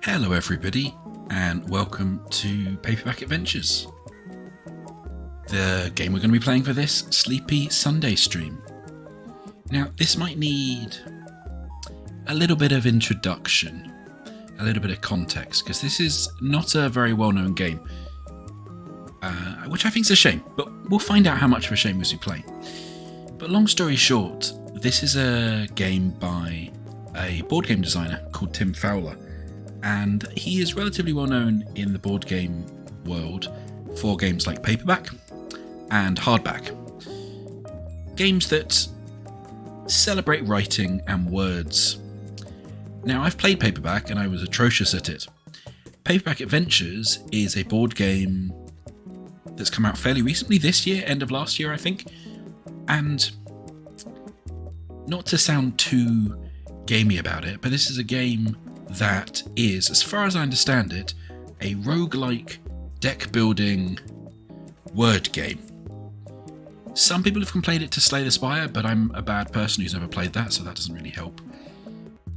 Hello everybody, and welcome to Paperback Adventures. The game we're going to be playing for this Sleepy Sunday stream. Now, this might need a little bit of introduction, a little bit of context, because this is not a very well-known game, which I think is a shame, but we'll find out how much of a shame as we play. But long story short, this is a game by a board game designer called Tim Fowler, and he is relatively well known in the board game world for games like Paperback and Hardback. Games that celebrate writing and words. Now, I've played Paperback and I was atrocious at it. Paperback Adventures is a board game that's come out fairly recently, this year, end of last year I think, and not to sound too gamey about it, but this is a game that is, as far as I understand it, a roguelike deck building word game. Some people have compared it to Slay the Spire, but I'm a bad person who's never played that, so that doesn't really help.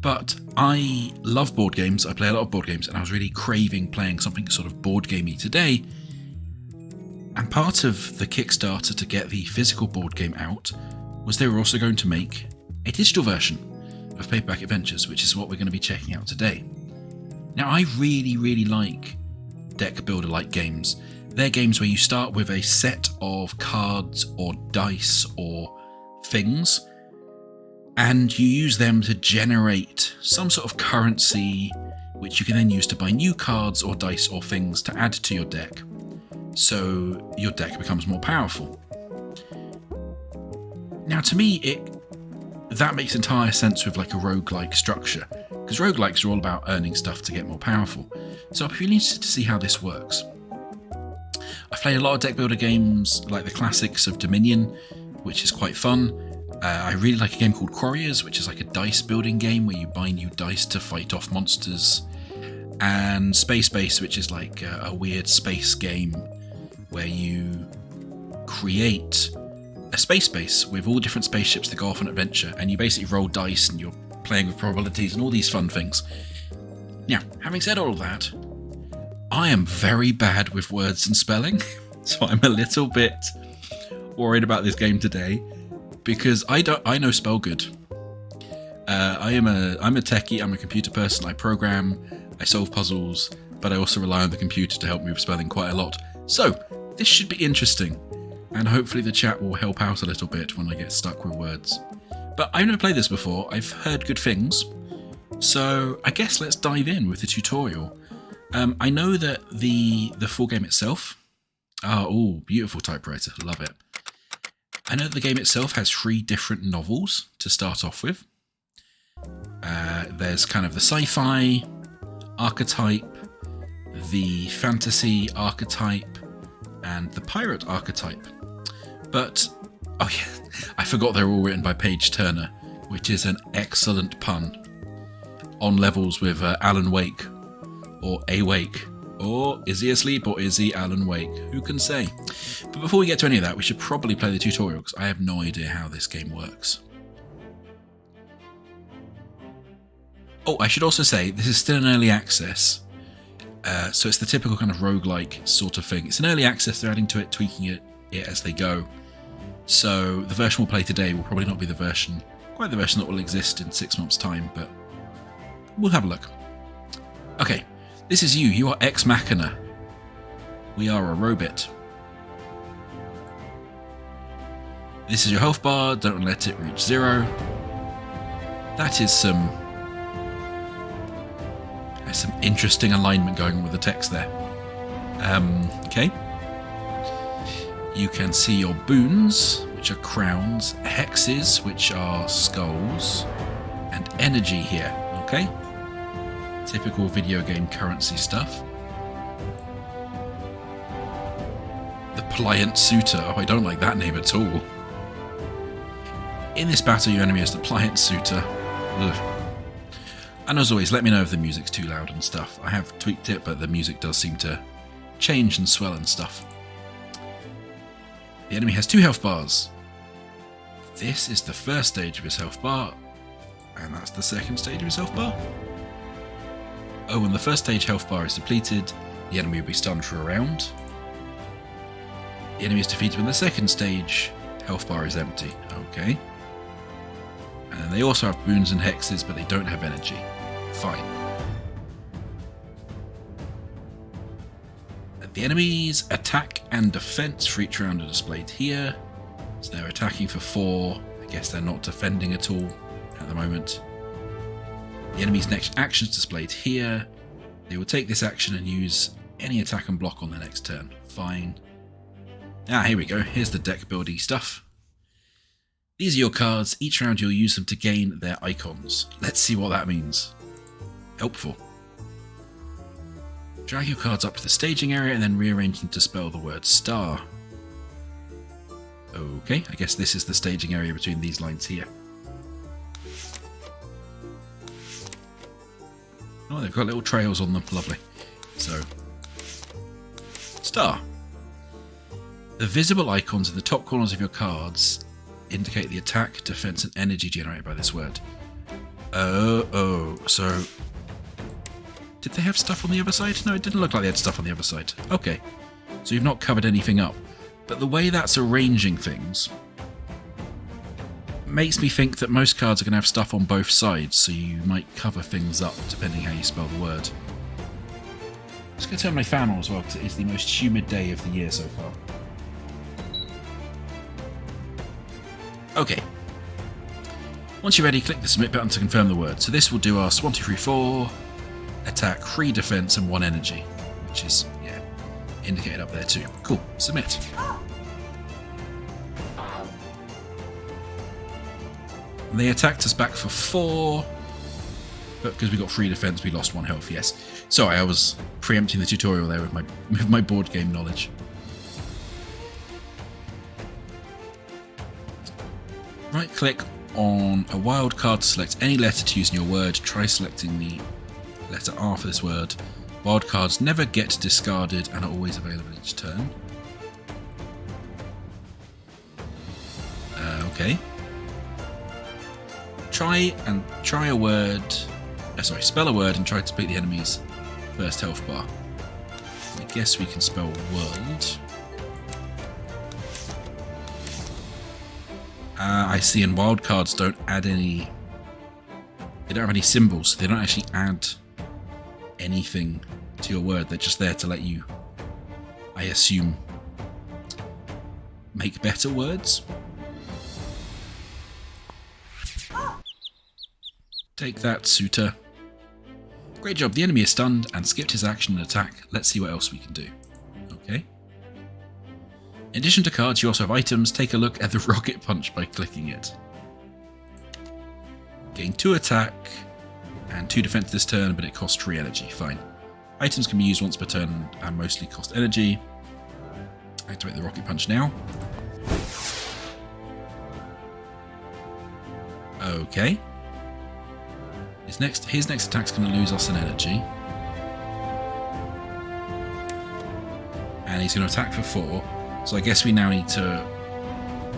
But I love board games, I play a lot of board games, and I was really craving playing something sort of board gamey today. And part of the Kickstarter to get the physical board game out was they were also going to make a digital version of Paperback Adventures, which is what we're going to be checking out today. Now, I really like deck builder like games. They're games where you start with a set of cards or dice or things, and you use them to generate some sort of currency which you can then use to buy new cards or dice or things to add to your deck, so your deck becomes more powerful. Now, to me, that makes entire sense with like a roguelike structure, because roguelikes are all about earning stuff to get more powerful. So I'll be really interested to see how this works. I've played a lot of deck builder games like the classics of Dominion, which is quite fun. I really like a game called Quarriors, which is like a dice building game where you buy new dice to fight off monsters. And Space Base, which is like a weird space game where you create a space base with all different spaceships that go off on adventure, and you basically roll dice and you're playing with probabilities and all these fun things. Now, having said all of that, I am very bad with words and spelling, so I'm a little bit worried about this game today because I know spell good. I'm a techie, I'm a computer person, I program, I solve puzzles, but I also rely on the computer to help me with spelling quite a lot. So, this should be interesting. And hopefully the chat will help out a little bit when I get stuck with words. But I've never played this before, I've heard good things, so I guess let's dive in with the tutorial. I know that the full game itself... Oh, beautiful typewriter, love it. I know that the game itself has 3 different novels to start off with. There's kind of the sci-fi archetype, the fantasy archetype, and the pirate archetype. But, oh yeah, I forgot they're all written by Paige Turner, which is an excellent pun. On levels with Alan Wake, or Awake, or is he asleep or is he Alan Wake? Who can say? But before we get to any of that, we should probably play the tutorial, because I have no idea how this game works. Oh, I should also say, this is still an early access, so it's the typical kind of roguelike sort of thing. It's an early access, they're adding to it, tweaking it as they go. So the version we'll play today will probably not be quite the version that will exist in 6 months' time, but we'll have a look. Okay, this is you. You are Ex Machina. We are a robot. This is your health bar. Don't let it reach 0. That is some interesting alignment going on with the text there. Okay. You can see your boons, which are crowns, hexes, which are skulls, and energy here, okay? Typical video game currency stuff. The Pliant Suitor. Oh, I don't like that name at all. In this battle, your enemy is the Pliant Suitor. Ugh. And as always, let me know if the music's too loud and stuff. I have tweaked it, but the music does seem to change and swell and stuff. The enemy has 2 health bars. This is the first stage of his health bar, and that's the second stage of his health bar. Oh, when the first stage health bar is depleted, the enemy will be stunned for a round. The enemy is defeated when the second stage health bar is empty. Okay. And then they also have boons and hexes, but they don't have energy. Fine. The enemy's attack and defense for each round are displayed here. So they're attacking for 4. I guess they're not defending at all at the moment. The enemy's next action is displayed here. They will take this action and use any attack and block on their next turn. Fine. Ah, here we go. Here's the deck building stuff. These are your cards. Each round you'll use them to gain their icons. Let's see what that means. Helpful. Drag your cards up to the staging area and then rearrange them to spell the word star. Okay, I guess this is the staging area between these lines here. Oh, they've got little trails on them. Lovely. So, star. The visible icons in the top corners of your cards indicate the attack, defense, and energy generated by this word. So did they have stuff on the other side? No, it didn't look like they had stuff on the other side. Okay, so you've not covered anything up. But the way that's arranging things makes me think that most cards are going to have stuff on both sides, so you might cover things up depending how you spell the word. Just going to turn my fan on as well, because it is the most humid day of the year so far. Okay. Once you're ready, click the submit button to confirm the word. So this will do us 1, 2, 3, 4, attack, 3 defense, and 1 energy, which is, yeah, indicated up there too. Cool. Submit. And they attacked us back for 4, but because we got 3 defense, we lost 1 health. Yes. Sorry, I was preempting the tutorial there with my board game knowledge. Right click on a wild card to select any letter to use in your word. Try selecting the letter R for this word. Wild cards never get discarded and are always available each turn. Okay. Spell a word and try to beat the enemy's first health bar. I guess we can spell world. I see, and wildcards don't add any... They don't have any symbols, so they don't actually add anything to your word. They're just there to let you, I assume, make better words. Take that, suitor. Great job, the enemy is stunned and skipped his action and attack. Let's see what else we can do. Okay. In addition to cards, you also have items. Take a look at the rocket punch by clicking it. Gain 2 attack and 2 defense this turn, but it costs 3 energy. Fine. Items can be used once per turn and mostly cost energy. Activate the rocket punch now. Okay. His next attack's going to lose us an energy. And he's going to attack for 4. So I guess we now need to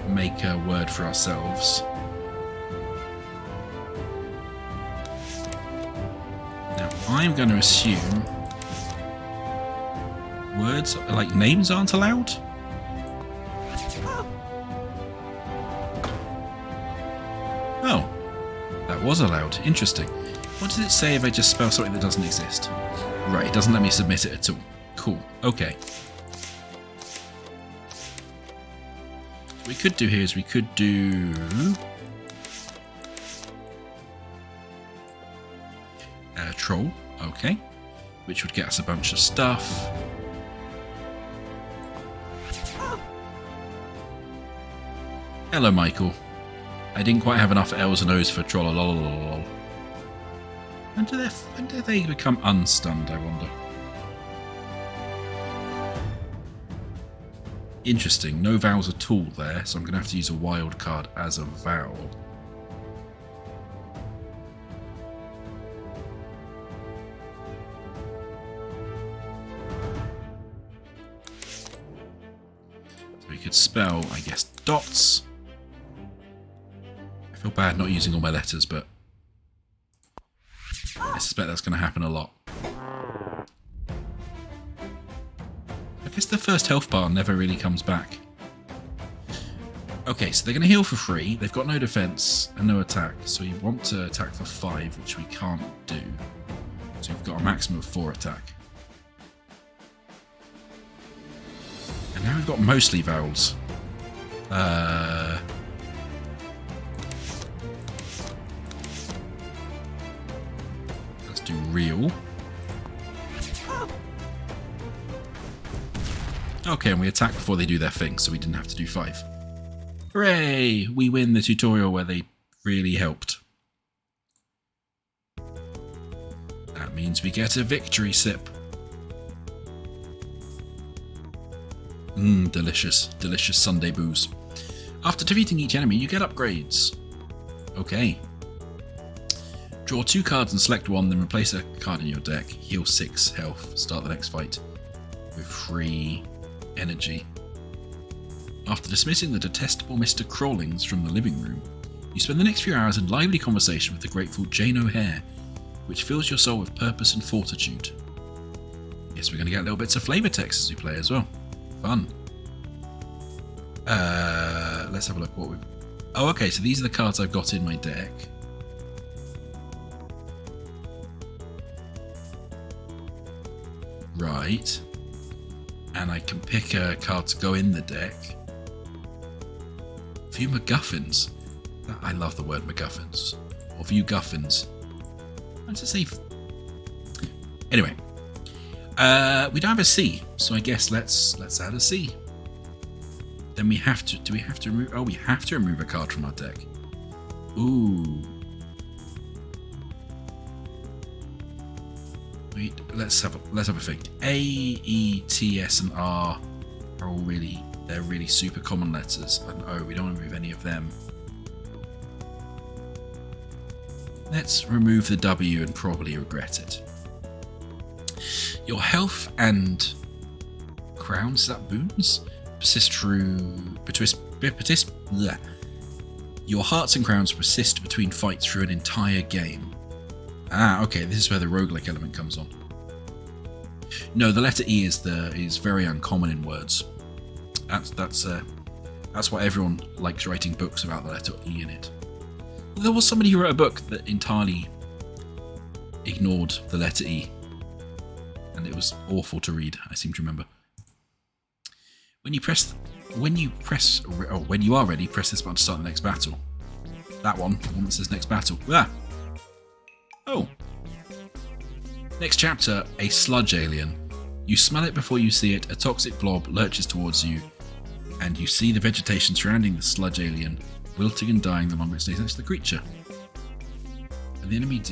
make a word for ourselves. Now I'm going to assume words, like names, aren't allowed? Oh, that was allowed. Interesting. What does it say if I just spell something that doesn't exist? Right, it doesn't let me submit it at all. Cool. Okay. What we could do here is we could do troll, okay, which would get us a bunch of stuff. Hello, Michael. I didn't quite have enough L's and O's for troll. When do they become unstunned, I wonder? Interesting, no vowels at all there, so I'm going to have to use a wild card as a vowel. So we could spell, I guess, dots. I feel bad not using all my letters, but I suspect that's going to happen a lot. guess the first health bar never really comes back. Okay, so they're going to heal for free. They've got no defense and no attack, so you want to attack for 5, which we can't do. So we've got a maximum of 4 attack. And now we've got mostly vowels. Let's do real. Okay, and we attack before they do their thing, so we didn't have to do 5. Hooray! We win the tutorial where they really helped. That means we get a victory sip. Delicious, delicious Sunday booze. After defeating each enemy, you get upgrades. Okay. Draw 2 cards and select one, then replace a card in your deck. Heal 6 health. Start the next fight with 3 energy. After dismissing the detestable Mr. Crawlings from the living room, you spend the next few hours in lively conversation with the grateful Jane O'Hare, which fills your soul with purpose and fortitude. Yes, we're going to get little bits of flavour text as we play as well. Fun. Let's have a look what we've... Oh, okay, so these are the cards I've got in my deck. Right. And I can pick a card to go in the deck. View MacGuffins. I love the word MacGuffins. Or view Guffins. What's it say? Anyway. We don't have a C, so I guess let's add a C. Then we have to... Do we have to remove... Oh, we have to remove a card from our deck. Ooh. Wait, let's have a think. A, E, T, S, and R are all really... They're really super common letters. And O, we don't want to remove any of them. Let's remove the W and probably regret it. Your health and crowns, is that boons? Persist through... Your hearts and crowns persist between fights through an entire game. Ah, okay, this is where the roguelike element comes on. No, the letter E is very uncommon in words. That's why everyone likes writing books about the letter E in it. There was somebody who wrote a book that entirely ignored the letter E, and it was awful to read. I seem to remember. When you are ready, press this button to start the next battle. That one, the one that says next battle. Ah. Oh. Next chapter, a sludge alien. You smell it before you see it. A toxic blob lurches towards you, and you see the vegetation surrounding the sludge alien, wilting and dying the longer it stays next to the creature. When the enemy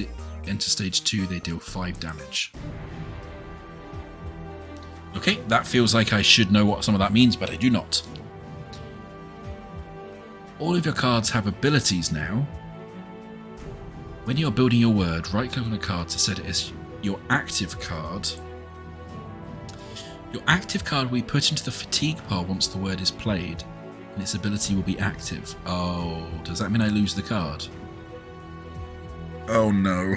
enter stage 2, they deal 5 damage. Okay, that feels like I should know what some of that means, but I do not. All of your cards have abilities now. When you're building your word, right-click on a card to set it as your active card. Your active card will be put into the fatigue pile once the word is played, and its ability will be active. Oh, does that mean I lose the card? Oh no.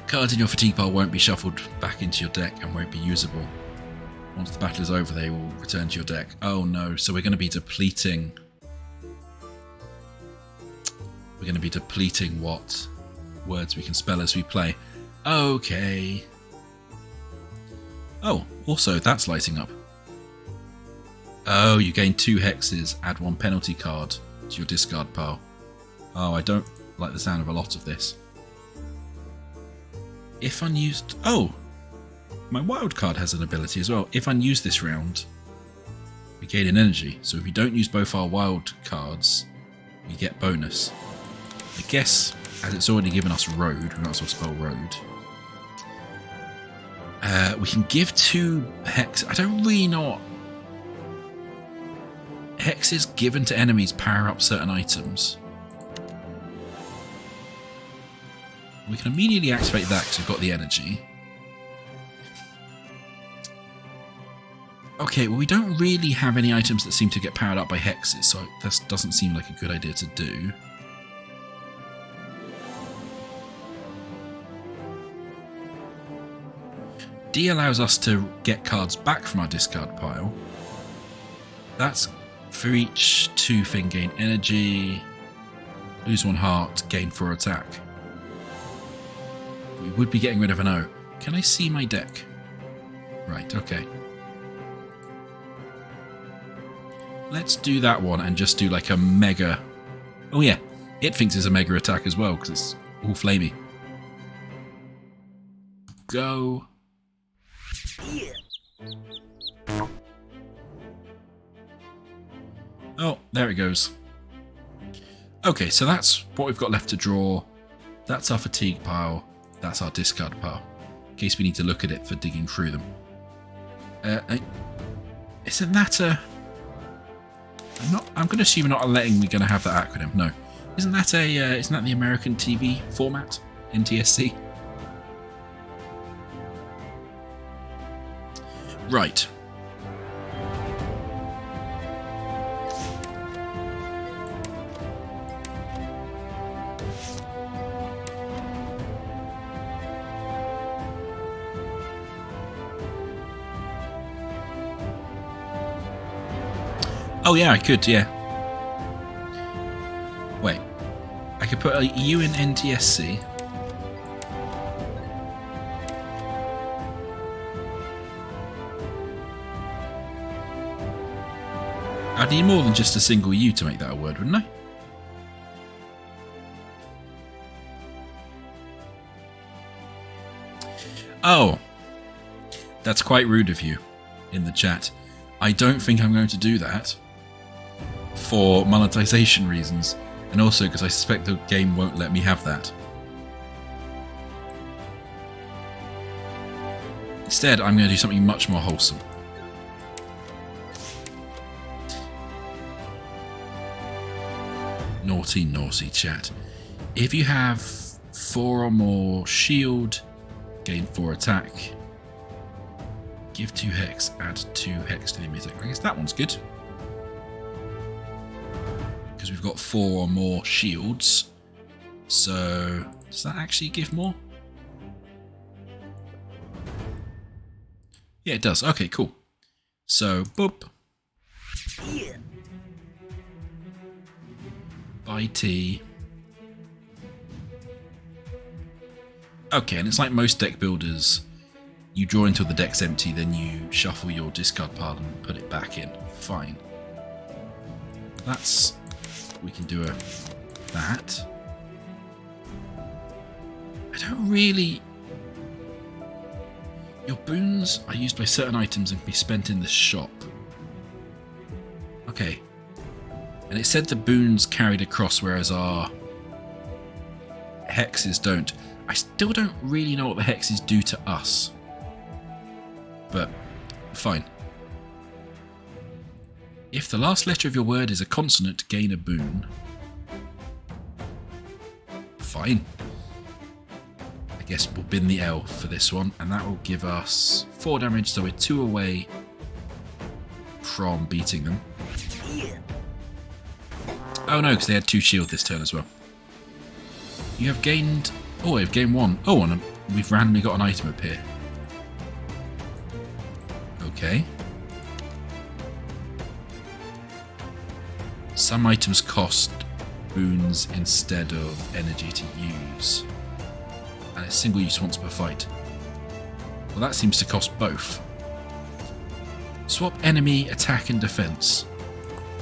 Cards in your fatigue pile won't be shuffled back into your deck and won't be usable. Once the battle is over, they will return to your deck. Oh no, so we're going to be depleting... We're going to be depleting what words we can spell as we play. Okay. Oh, also, that's lighting up. Oh, you gain 2 hexes, add 1 penalty card to your discard pile. Oh, I don't like the sound of a lot of this. If unused... Oh! My wild card has an ability as well. If unused this round, we gain an energy. So if we don't use both our wild cards, we get bonus. I guess, as it's already given us road, we might as well spell road. We can give 2 hex... I don't really know what... Hexes given to enemies power up certain items. We can immediately activate that because we've got the energy. Okay, well we don't really have any items that seem to get powered up by hexes, so that doesn't seem like a good idea to do. D allows us to get cards back from our discard pile. That's for each 2 thing, gain energy, lose 1 heart, gain 4 attack. We would be getting rid of an O. Can I see my deck? Right, okay. Let's do that one and just do like a mega... Oh yeah, it thinks it's a mega attack as well because it's all flamey. Go. Oh, there it goes. Okay, so that's what we've got left to draw. That's our fatigue pile. That's our discard pile. In case we need to look at it for digging through them. Isn't that a... I'm going to assume not letting me going to have that acronym. No. Isn't that the American TV format? NTSC? Right. Oh yeah, I could, yeah. Wait. I could put a U in NTSC. I'd need more than just a single U to make that a word, wouldn't I? Oh. That's quite rude of you in the chat. I don't think I'm going to do that. For monetization reasons, and also because I suspect the game won't let me have that. Instead, I'm going to do something much more wholesome. Naughty, naughty chat. If you have 4 or more shield, gain 4 attack, give 2 hex, add 2 hex to the attack. I guess that one's good. Because we've got 4 or more shields. So, does that actually give more? Yeah, it does. Okay, cool. So, boop. Buy T. Okay, and it's like most deck builders. You draw until the deck's empty, then you shuffle your discard pile and put it back in. Fine. That's... We can do that. I don't really... Your boons are used by certain items and can be spent in the shop. Okay. And it said the boons carried across, whereas our hexes don't. I still don't really know what the hexes do to us. But, fine. If the last letter of your word is a consonant, gain a boon. Fine. I guess we'll bin the L for this one, and that will give us 4 damage, so we're 2 away from beating them. Oh no, because they had 2 shield this turn as well. You have gained... Oh, I've gained 1. Oh, and we've randomly got an item up here. Okay. Some items cost boons instead of energy to use. And it's single use once per fight. Well, that seems to cost both. Swap enemy, attack and defense.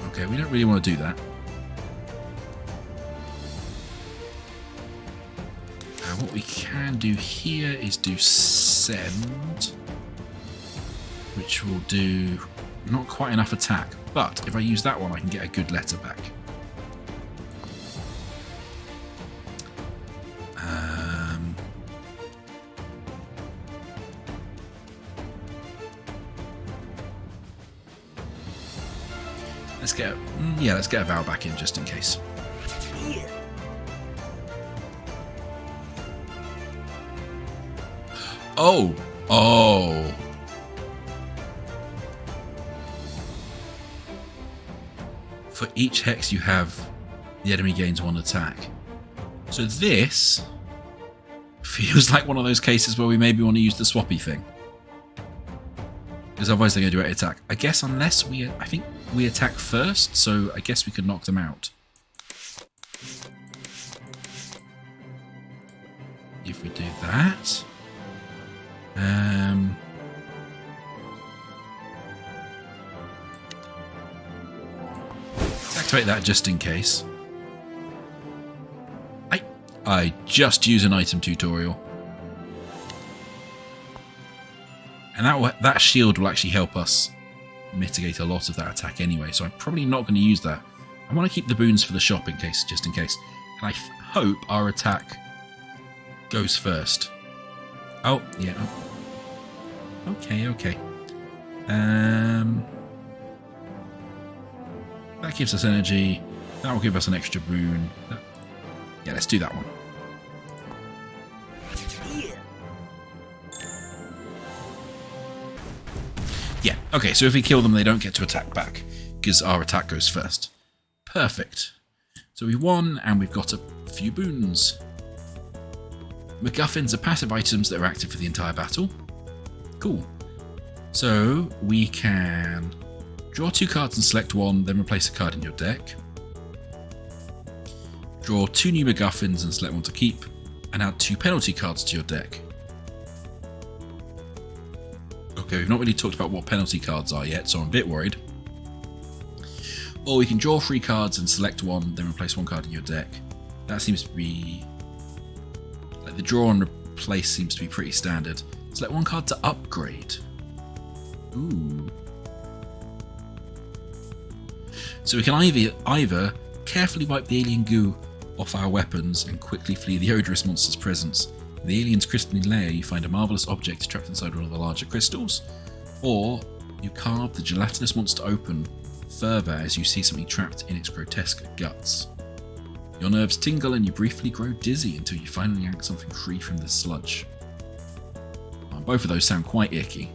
Okay, we don't really want to do that. What we can do here is do send, which will do not quite enough attack, but if I use that one I can get a good letter back. Let's get a vowel back in just in case. Oh! Oh! For each hex you have, the enemy gains 1 attack. So this feels like one of those cases where we maybe want to use the swappy thing. Because otherwise they're going to do an attack. I guess unless I think we attack first, so I guess we could knock them out. If we do that. Let's activate that just in case. I just use an item tutorial. And that shield will actually help us mitigate a lot of that attack anyway, so I'm probably not going to use that. I want to keep the boons for the shop just in case. And I hope our attack goes first. Oh, yeah. Okay. That gives us energy. That will give us an extra boon. Yeah, let's do that one. Yeah, okay, so if we kill them, they don't get to attack back, because our attack goes first. Perfect. So we won, and we've got a few boons. MacGuffins are passive items that are active for the entire battle. Cool. So we can draw 2 cards and select one, then replace a card in your deck. Draw 2 new MacGuffins and select one to keep, and add 2 penalty cards to your deck. Okay, we've not really talked about what penalty cards are yet, so I'm a bit worried. Or we can draw 3 cards and select one, then replace 1 card in your deck. That seems to be... like the draw and replace seems to be pretty standard. Select 1 card to upgrade. Ooh. So we can either carefully wipe the alien goo off our weapons and quickly flee the odorous monster's presence. In the alien's crystalline lair, you find a marvellous object trapped inside one of the larger crystals, or you carve the gelatinous monster open further as you see something trapped in its grotesque guts. Your nerves tingle and you briefly grow dizzy until you finally yank something free from the sludge. Well, both of those sound quite icky.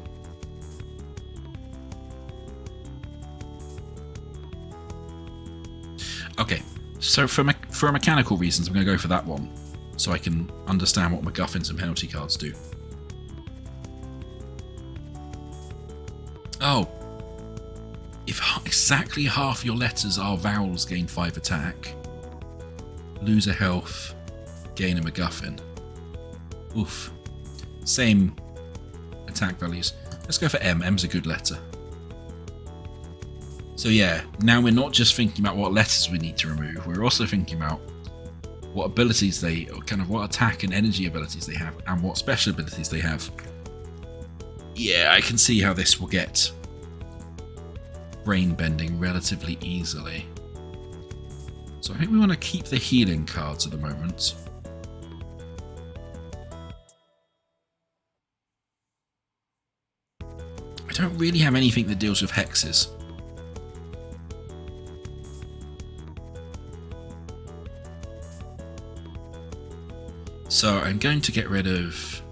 Okay, so for mechanical reasons, I'm going to go for that one, so I can understand what MacGuffins and penalty cards do. Oh, if exactly half your letters are vowels, gain 5 attack. Lose a health, gain a MacGuffin. Oof. Same attack values. Let's go for M. M's a good letter. So yeah, now we're not just thinking about what letters we need to remove, we're also thinking about what abilities what attack and energy abilities they have, and what special abilities they have. Yeah, I can see how this will get brain bending relatively easily. So I think we want to keep the healing cards at the moment. I don't really have anything that deals with hexes. So I'm going to get rid of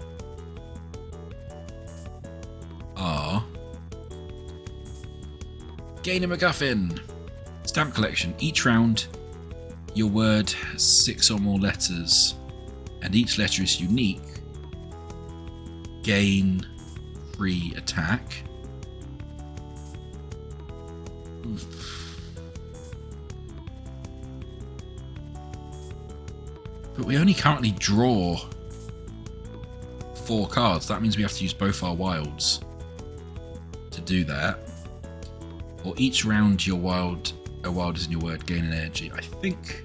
R. Gain a MacGuffin. Stamp collection. Each round, your word has 6 or more letters, and each letter is unique. Gain 3 attack. Oof. But we only currently draw 4 cards. That means we have to use both our wilds to do that. Or each round a wild is in your word, gain an energy. I think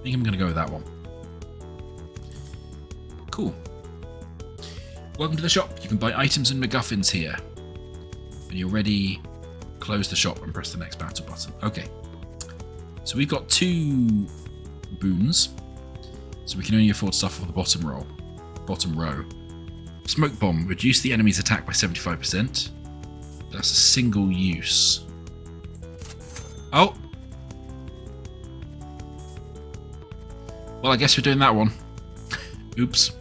I'm going to go with that one. Cool. Welcome to the shop. You can buy items and MacGuffins here. When you're ready, close the shop and press the next battle button. Okay. So we've got 2 boons, so we can only afford stuff on the bottom row. Smoke bomb, reduce the enemy's attack by 75%. That's a single use. Oh! Well, I guess we're doing that one. Oops.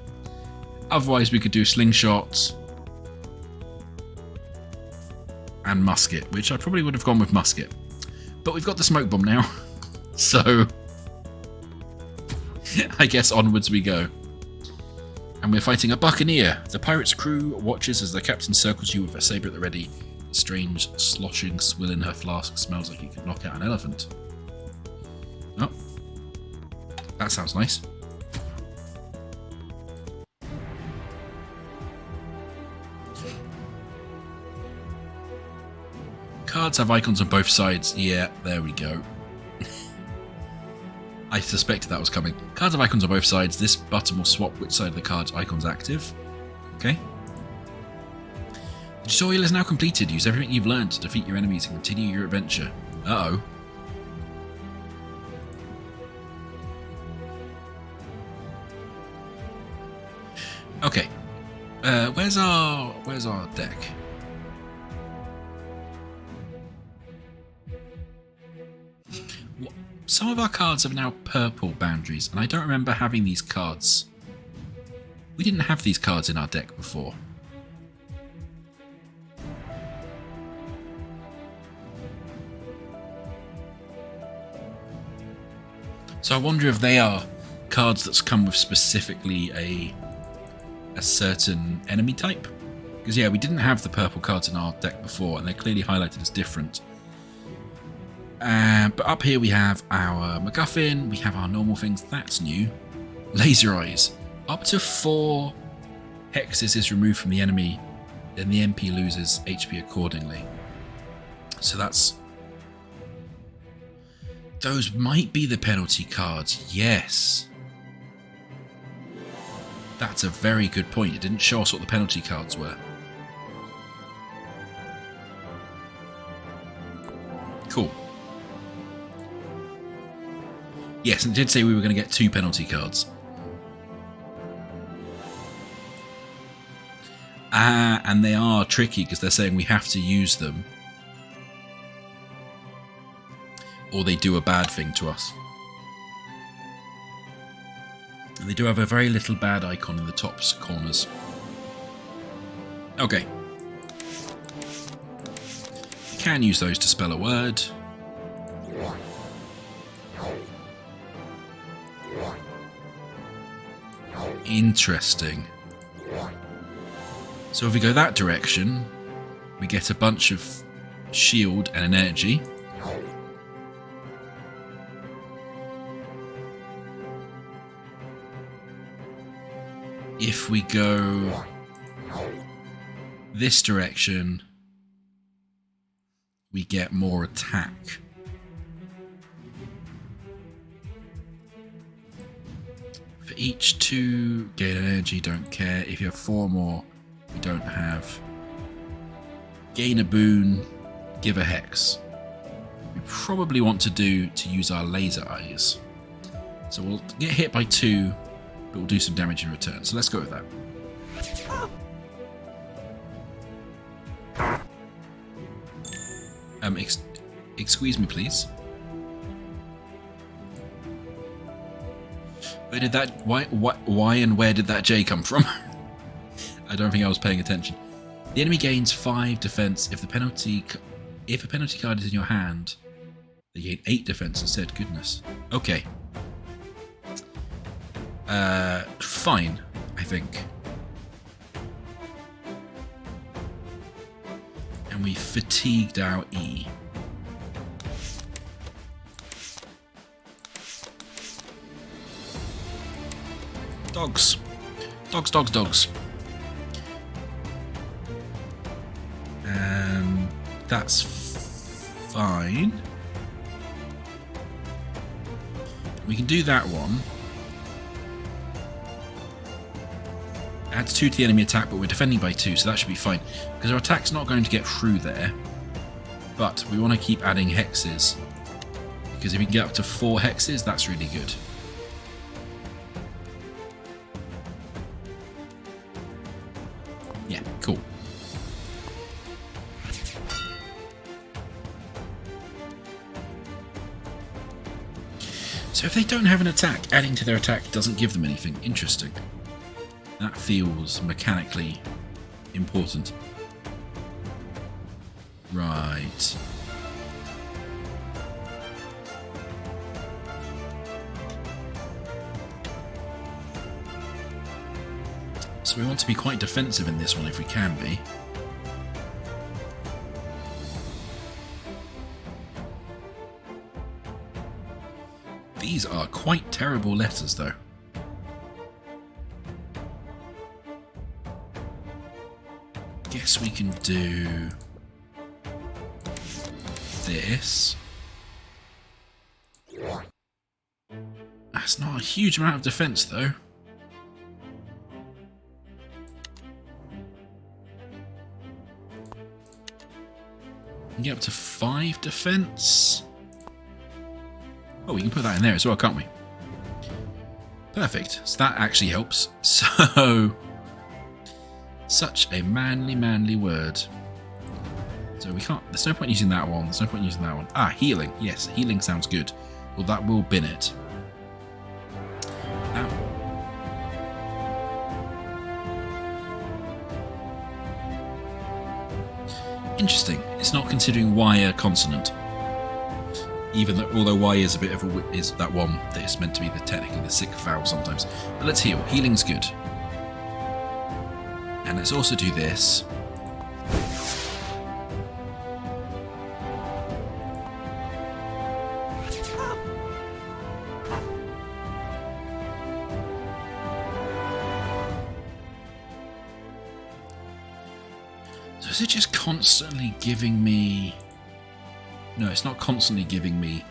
Otherwise we could do slingshot and musket, which I probably would have gone with musket. But we've got the smoke bomb now, so I guess onwards we go. And we're fighting a buccaneer. The pirate's crew watches as the captain circles you with a saber at the ready. A strange, sloshing swill in her flask smells like it could knock out an elephant. Oh. That sounds nice. Cards have icons on both sides. Yeah, there we go. I suspected that was coming. Cards have icons on both sides. This button will swap which side of the card's icon's active. Okay. The tutorial is now completed. Use everything you've learned to defeat your enemies and continue your adventure. Uh-oh. Okay. Where's our deck? Some of our cards have now purple boundaries, and I don't remember having these cards. We didn't have these cards in our deck before. So I wonder if they are cards that's come with specifically a certain enemy type. Because yeah, we didn't have the purple cards in our deck before, and they're clearly highlighted as different. But up here we have our MacGuffin, we have our normal things, that's new. Laser eyes. Up to 4 hexes is removed from the enemy, then the MP loses HP accordingly. So that's... Those might be the penalty cards, yes. That's a very good point. It didn't show us what the penalty cards were. Cool. Yes, and it did say we were going to get 2 penalty cards. And they are tricky because they're saying we have to use them, or they do a bad thing to us. And they do have a very little bad icon in the top corners. Okay. You can use those to spell a word. Interesting. So if we go that direction, we get a bunch of shield and an energy. If we go this direction, we get more attack. For each 2, gain energy, don't care. If you have 4 more, we don't have. Gain a boon, give a hex. We probably want to use our laser eyes. So we'll get hit by 2, but we'll do some damage in return. So let's go with that. Excuse me, please. Where did that? Why and where did that J come from? I don't think I was paying attention. The enemy gains 5 defense if a penalty card is in your hand. They gain 8 defense instead. Goodness. Okay. Fine, I think. And we fatigued our E. Dogs. Dogs. That's fine. We can do that one. Adds 2 to the enemy attack, but we're defending by 2, so that should be fine. Because our attack's not going to get through there. But we want to keep adding hexes. Because if we can get up to 4 hexes, that's really good. Yeah, cool. So if they don't have an attack, adding to their attack doesn't give them anything. Interesting. That feels mechanically important. Right. So we want to be quite defensive in this one if we can be. These are quite terrible letters though. Guess we can do this. That's not a huge amount of defense though. We can get up to 5 defense. Oh, we can put that in there as well, can't we? Perfect. So that actually helps. So, such a manly word. So we can't, there's no point using that one. There's no point using that one. Ah, healing. Yes, healing sounds good. Well, that will bin it. Now, interesting. It's not considering Y a consonant. Even though, although Y is a bit of a, is that one that is meant to be technically the 6th vowel sometimes. But let's heal. Healing's good. And let's also do this. So is it just constantly giving me... No, it's not constantly giving me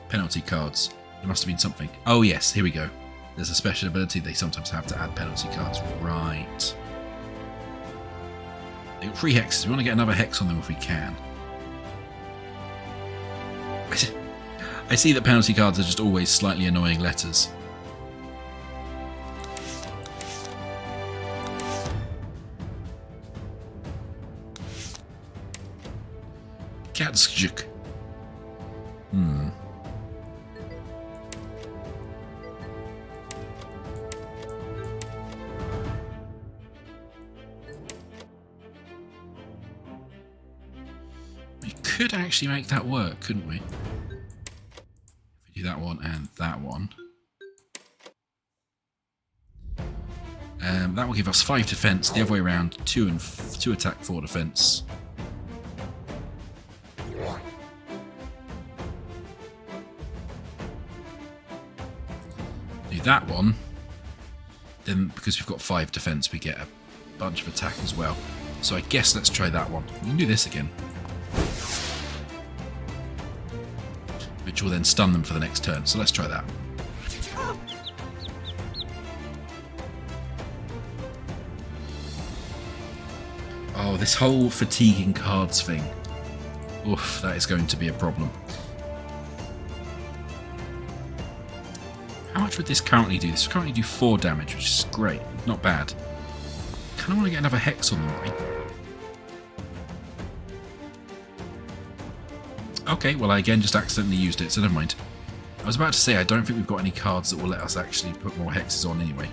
penalty cards. There must have been something. Oh yes, here we go. There's a special ability they sometimes have to add penalty cards. Right. They've got 3 hexes. We want to get another hex on them if we can. I see that penalty cards are just always slightly annoying letters. Katschuk. We could actually make that work, couldn't we? If we do that one and that one. That will give us 5 defense. The other way around, 2 attack, 4 defense. Do that one. Then, because we've got 5 defense, we get a bunch of attack as well. So I guess let's try that one. We can do this again. Which will then stun them for the next turn. So let's try that. Oh, this whole fatiguing cards thing. Oof, that is going to be a problem. How much would this currently do? This would currently do 4 damage, which is great. Not bad. I kind of want to get another hex on them. Okay, well I again just accidentally used it, so never mind. I was about to say I don't think we've got any cards that will let us actually put more hexes on anyway.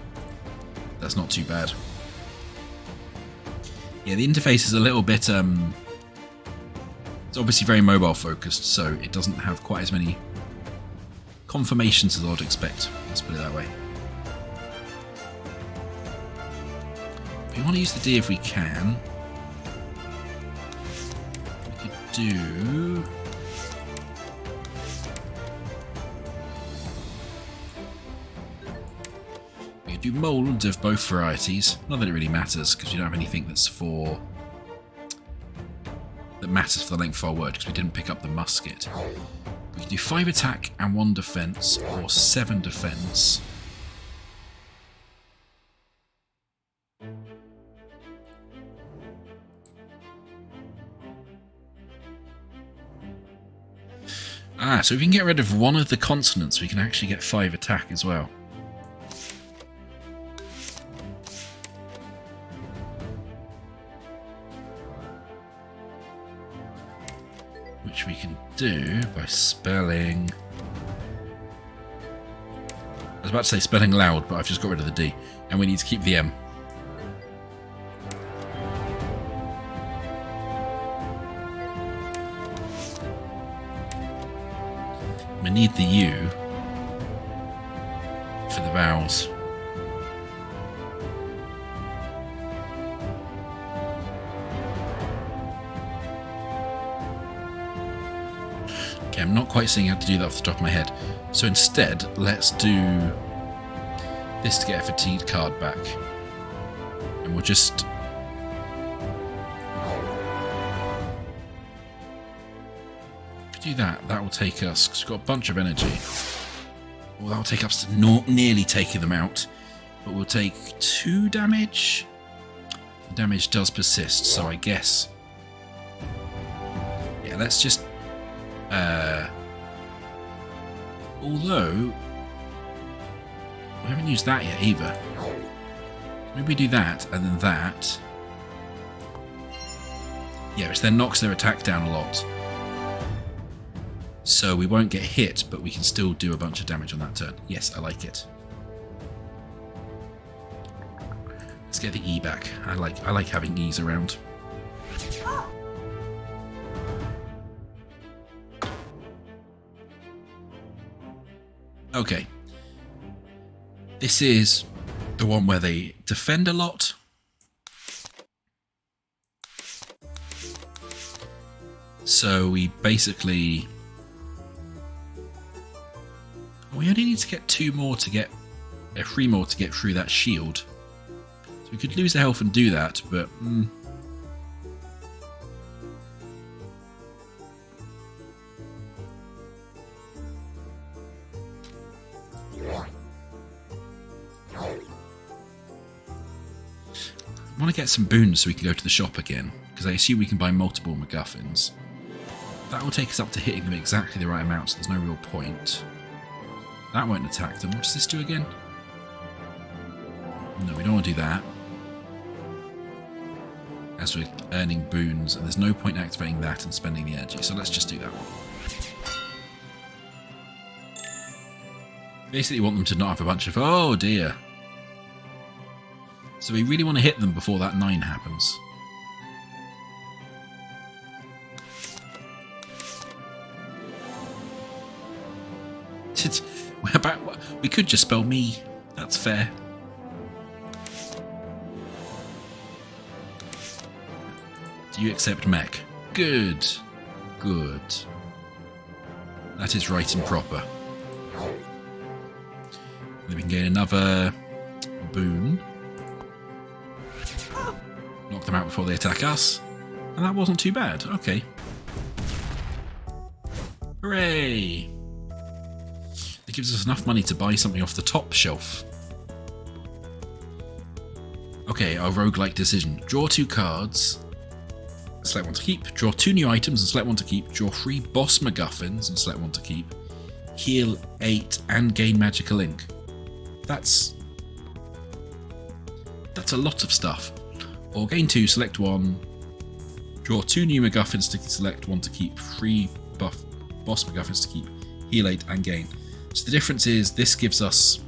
That's not too bad. Yeah, the interface is a little bit... it's obviously very mobile focused, so it doesn't have quite as many confirmations as I would expect. Let's put it that way. We want to use the D if we can. We could do... We could do mould of both varieties. Not that it really matters, because we don't have anything that's for... that matters for the length of our word, because we didn't pick up the musket. We can do 5 attack and 1 defense, or 7 defense. Ah, so if we can get rid of one of the consonants, we can actually get 5 attack as well. Which we can do by spelling... I was about to say spelling loud, but I've just got rid of the D. And we need to keep the M. We need the U for the vowels. Okay, I'm not quite seeing how to do that off the top of my head. So instead, let's do this to get a fatigued card back. And we'll just... If we do that, that will take us... Because we've got a bunch of energy. Well, that will take us to nearly taking them out. But we'll take 2 damage. The damage does persist, so I guess... Yeah, let's just... Although... We haven't used that yet either. Maybe we do that, and then that. Yeah, which then knocks their attack down a lot. So we won't get hit, but we can still do a bunch of damage on that turn. Yes, I like it. Let's get the E back. I like having E's around. Okay. This is the one where they defend a lot. So we basically... We only need to get 2 more to get... 3 more to get through that shield. So we could lose the health and do that, but... I want to get some boons so we can go to the shop again, because I assume we can buy multiple MacGuffins. That will take us up to hitting them exactly the right amount, so there's no real point. That won't attack them. What does this do again? No, we don't want to do that. As we're earning boons, and there's no point activating that and spending the energy, so let's just do that one. Basically want them to not have a bunch of... Oh dear. So we really want to hit them before that 9 happens. We could just spell me. That's fair. Do you accept mech? Good. Good. That is right and proper. Then we can gain another boon. Knock them out before they attack us. And that wasn't too bad. Okay. Hooray! It gives us enough money to buy something off the top shelf. Okay, our roguelike decision. Draw 2 cards. Select one to keep. Draw 2 new items and select one to keep. Draw 3 boss MacGuffins and select one to keep. Heal 8 and gain magical ink. That's a lot of stuff. Or gain 2, select 1. Draw 2 new MacGuffins to select one to keep. 3 boss MacGuffins to keep. Heal 8 and gain. So the difference is this gives us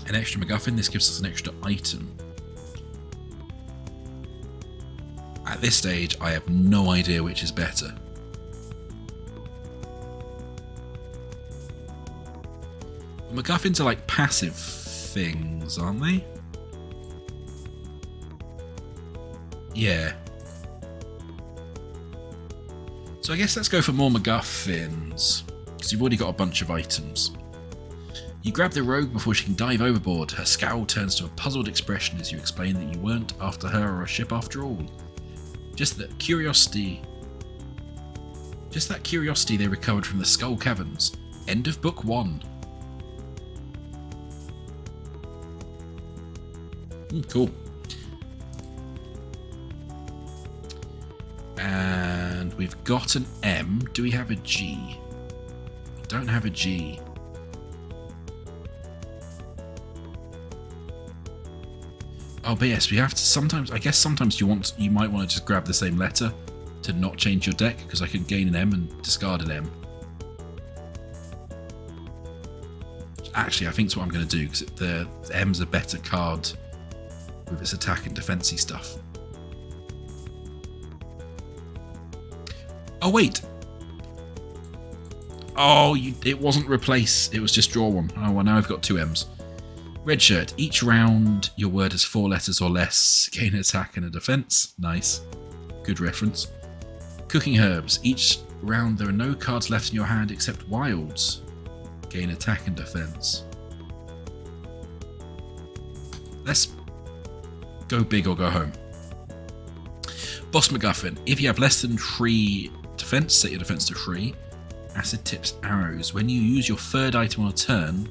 an extra MacGuffin, this gives us an extra item. At this stage, I have no idea which is better. MacGuffins are like passive things, aren't they? Yeah. So I guess let's go for more MacGuffins, because you've already got a bunch of items. You grab the rogue before she can dive overboard. Her scowl turns to a puzzled expression as you explain that you weren't after her or a ship after all. Just that curiosity they recovered from the Skull Caverns. End of book 1. Cool. And we've got an M. Do we have a G? We don't have a G. Oh, but yes, we have to sometimes. I guess sometimes you might want to just grab the same letter to not change your deck, because I can gain an M and discard an M. Actually, I think that's what I'm going to do, because the M's a better card with its attack and defensey stuff. Oh wait! Oh, it wasn't replace. It was just draw 1. Oh well, now I've got 2 M's. Red shirt. Each round, your word has 4 letters or less. Gain an attack and a defense. Nice. Good reference. Cooking herbs. Each round there are no cards left in your hand except wilds. Gain attack and defense. Let's go big or go home. Boss MacGuffin. If you have less than 3 defense, set your defense to 3. Acid tips arrows. When you use your third item on a turn,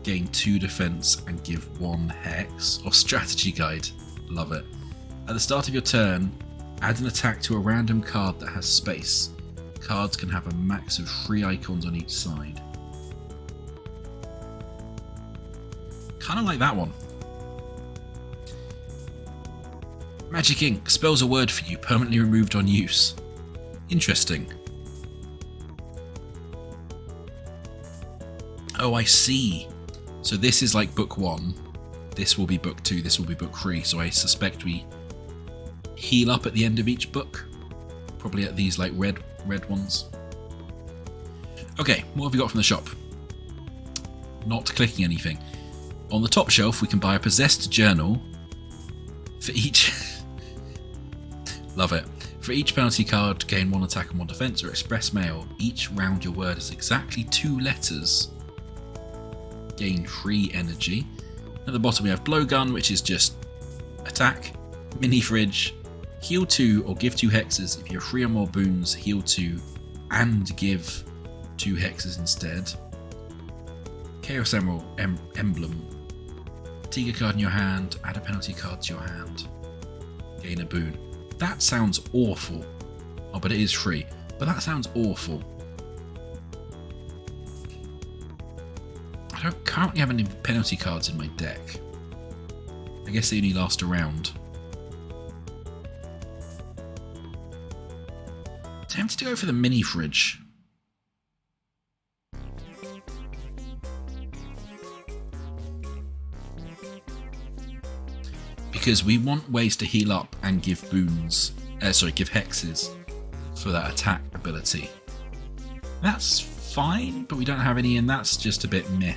gain 2 defense and give 1 hex. Or strategy guide. Love it. At the start of your turn, add an attack to a random card that has space. Cards can have a max of 3 icons on each side. Kind of like that one. Magic ink. Spells a word for you, permanently removed on use. Interesting. Oh, I see. So this is like book 1. This will be book 2. This will be book 3. So I suspect we heal up at the end of each book. Probably at these like red ones. Okay, what have we got from the shop? Not clicking anything. On the top shelf, we can buy a possessed journal for each. Love it. For each penalty card, gain 1 attack and 1 defense, or express mail. Each round your word is exactly 2 letters. Gain 3 energy. At the bottom we have blowgun, which is just attack. Mini fridge. Heal 2 or give 2 hexes. If you have 3 or more boons, heal 2 and give 2 hexes instead. Chaos Emerald emblem. Tiga card in your hand. Add a penalty card to your hand. Gain a boon. That sounds awful. Oh, but it is free. But that sounds awful. I don't currently have any penalty cards in my deck. I guess they only last a round. Tempted to go for the mini fridge. Because we want ways to heal up and give boons, give hexes for that attack ability. That's fine, but we don't have any, and that's just a bit meh.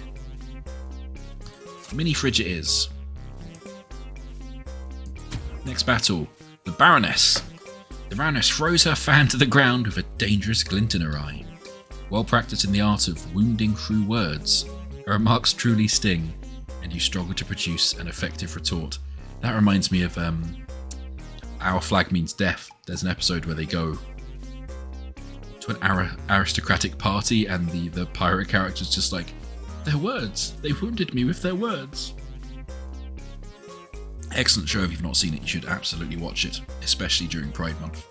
Mini fridge it is. Next battle, the Baroness. The Baroness throws her fan to the ground with a dangerous glint in her eye. Well practiced in the art of wounding through words, her remarks truly sting, and you struggle to produce an effective retort. That reminds me of Our Flag Means Death. There's an episode where they go to an aristocratic party and the pirate character's just like, their words, they wounded me with their words. Excellent show. If you've not seen it, you should absolutely watch it, especially during Pride Month.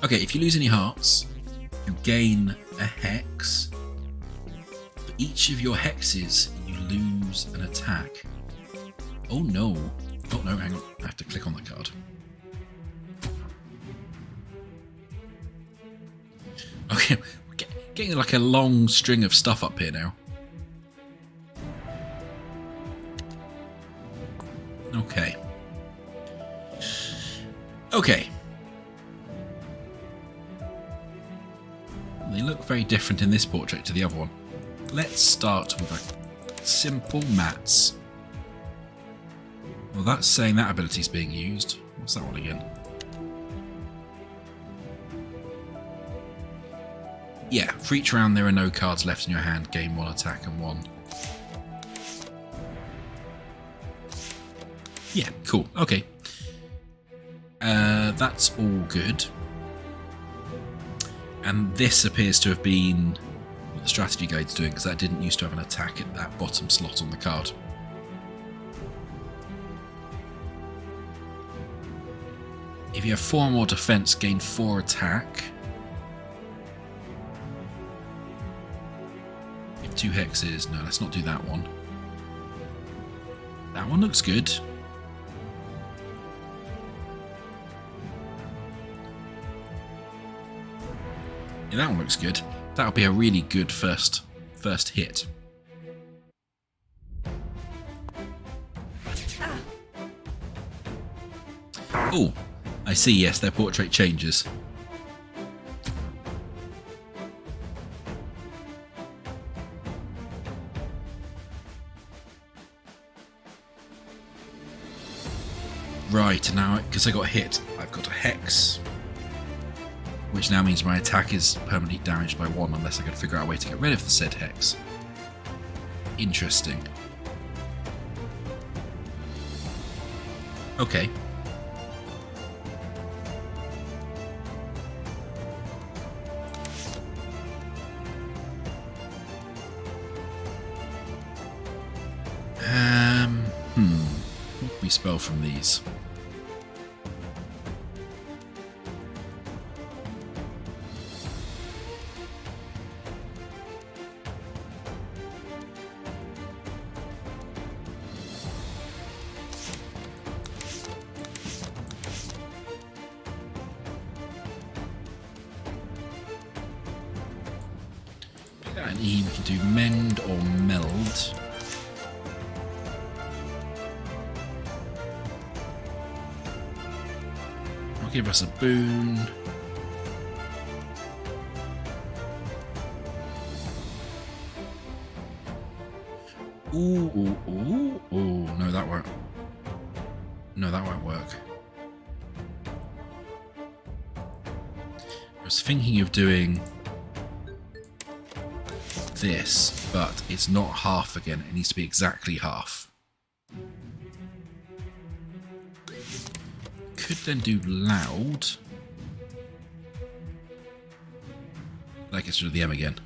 Okay, if you lose any hearts, you gain a hex. For each of your hexes, you lose an attack. Oh no. Oh no, hang on. I have to click on the card. Okay, we're getting like a long string of stuff up here now. Okay. Okay. They look very different in this portrait to the other one. Let's start with a simple mats. Well, that's saying that ability is being used. What's that one again? Yeah, for each round there are no cards left in your hand. Gain 1 attack and 1. Yeah, cool. Okay. That's all good. And this appears to have been what the strategy guide's doing, because that didn't used to have an attack at that bottom slot on the card. If you have 4 or more defense, gain 4 attack. Give 2 hexes. No, let's not do that one. That one looks good. Yeah, that one looks good. That'll be a really good first hit. Oh, I see, yes, their portrait changes. Right, now, because I got hit, I've got a hex. which now means my attack is permanently damaged by 1 unless I can figure out a way to get rid of the said hex. Interesting. Okay. What can we spell from these? And E, we can do mend or meld. I'll give us a boon. Ooh, no, that won't. No, that won't work. I was thinking of doing this, but it's not half again. It needs to be exactly half. Could then do loud. That gets rid of the M again.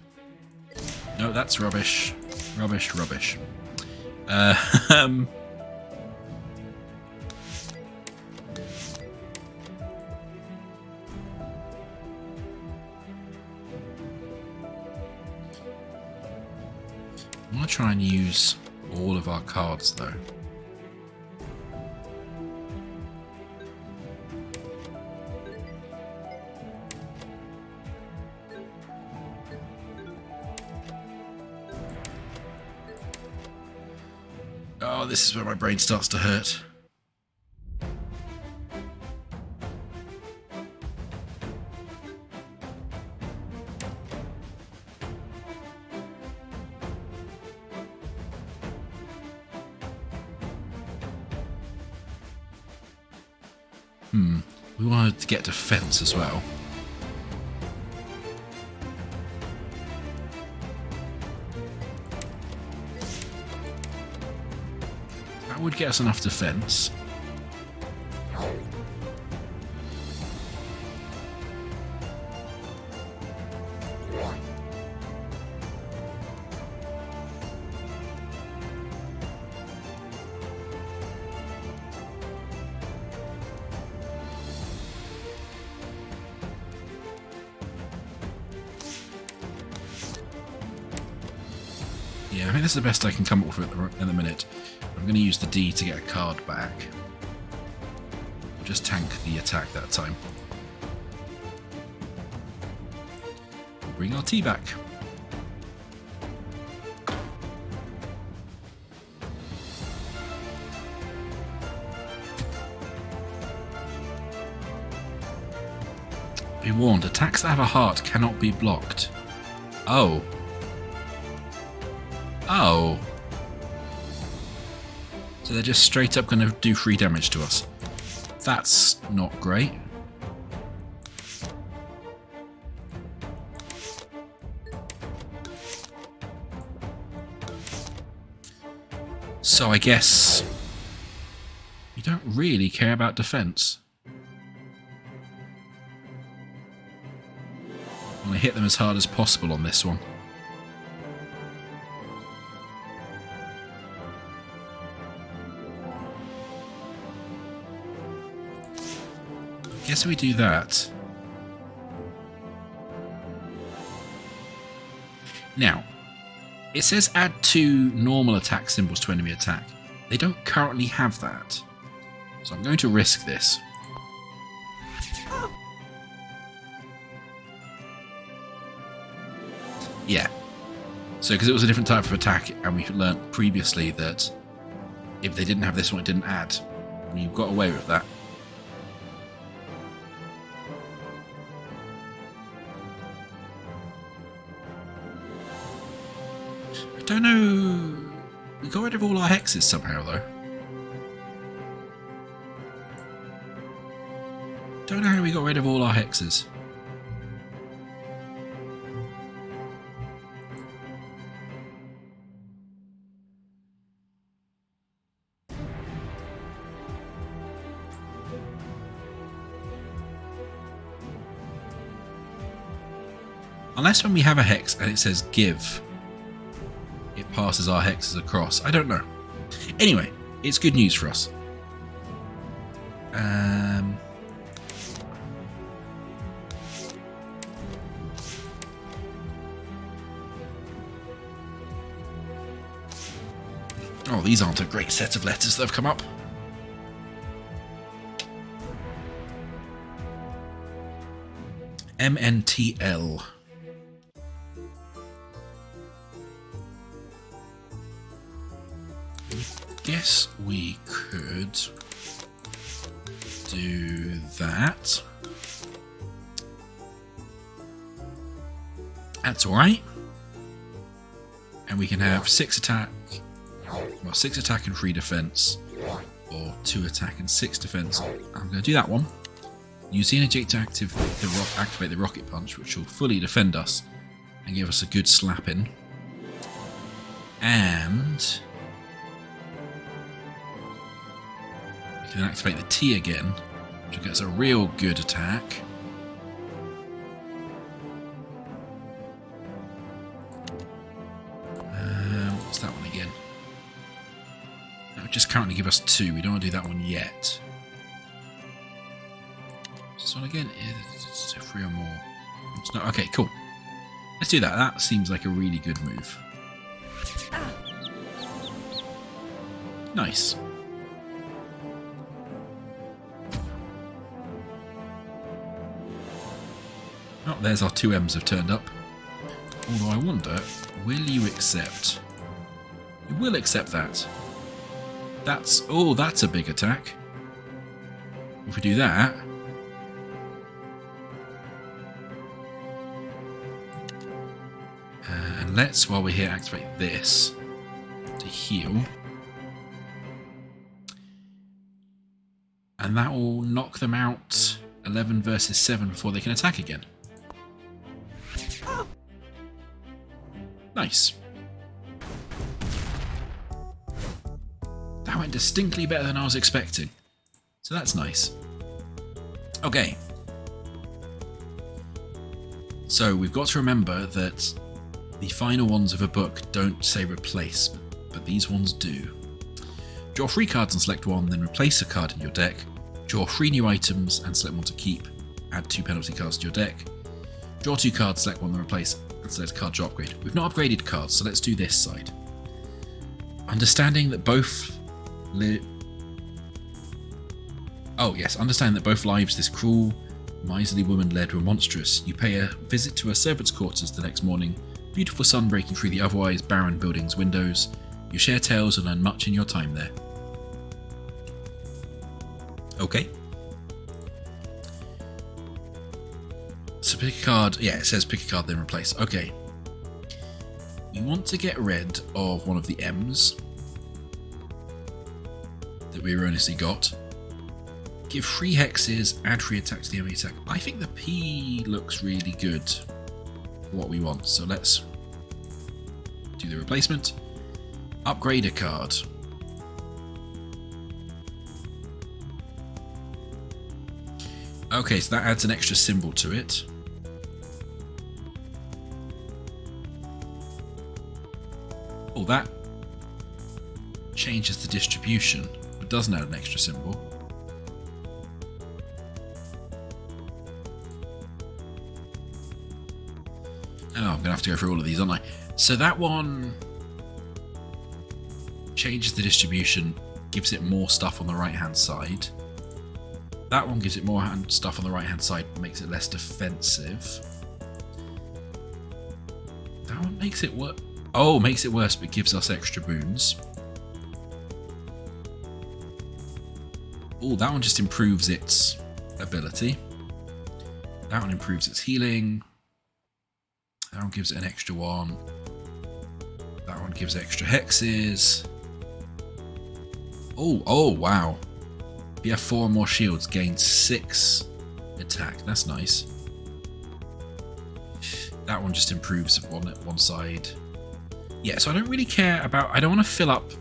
No, that's rubbish. Rubbish, rubbish. I'm going to try and use all of our cards though. Oh, this is where my brain starts to hurt. We wanted to get defense as well. That would get us enough defense. Yeah, I think that's the best I can come up with at the minute. I'm going to use the D to get a card back. We'll just tank the attack that time. We'll bring our T back. Be warned, attacks that have a heart cannot be blocked. Oh. Oh. So they're just straight up going to do free damage to us. That's not great. So I guess we don't really care about defense. I'm going to hit them as hard as possible on this one. Guess we do that. Now, it says add 2 normal attack symbols to enemy attack. They don't currently have that. So I'm going to risk this. Yeah. So because it was a different type of attack and we learnt previously that if they didn't have this one it didn't add. We got away with that. I don't know. We got rid of all our hexes somehow, though. Don't know how we got rid of all our hexes. Unless when we have a hex and it says give, it passes our hexes across. I don't know. Anyway, it's good news for us. Oh, these aren't a great set of letters that have come up. MNTL. Guess we could do that. That's alright. And we can have 6 attack. Well, 6 attack and 3 defense. Or 2 attack and 6 defense. I'm going to do that one. Use the energy to activate the rocket punch, which will fully defend us and give us a good slapping. And we can activate the T again, which will get us a real good attack. What's that one again? That would just currently give us 2. We don't want to do that one yet. This one again is 3 or more. No, okay, cool. Let's do that. That seems like a really good move. Nice. Oh, there's our 2 M's have turned up. Although I wonder, will you accept? You will accept that. That's a big attack. If we do that. And let's, while we're here, activate this to heal. And that will knock them out 11 versus 7 before they can attack again. Nice. That went distinctly better than I was expecting. So that's nice. Okay. So we've got to remember that the final ones of a book don't say replace, but these ones do. Draw 3 cards and select one, then replace a card in your deck. Draw 3 new items and select one to keep. Add 2 penalty cards to your deck. Draw 2 cards, select one, then replace, and select a card to upgrade. We've not upgraded cards, so let's do this side. Understanding that both understand that both lives this cruel, miserly woman led were monstrous. You pay a visit to her servant's quarters the next morning. Beautiful sun breaking through the otherwise barren building's windows. You share tales and learn much in your time there. Okay. So pick a card. Yeah, it says pick a card, then replace. Okay. We want to get rid of one of the M's that we erroneously got. Give 3 hexes, add 3 attack to the enemy attack. I think the P looks really good for what we want, so let's do the replacement. Upgrade a card. Okay, so that adds an extra symbol to it. Oh, that changes the distribution, but doesn't add an extra symbol. Oh, I'm going to have to go through all of these, aren't I? So that one changes the distribution, gives it more stuff on the right-hand side. That one gives it more stuff on the right-hand side, makes it less defensive. That one makes it worse. Oh, makes it worse, but gives us extra boons. Oh, that one just improves its ability. That one improves its healing. That one gives it an extra 1. That one gives extra hexes. Oh, wow. If you have 4 or more shields, gain 6 attack. That's nice. That one just improves one side. Yeah, so I don't really care about... I don't want to fill up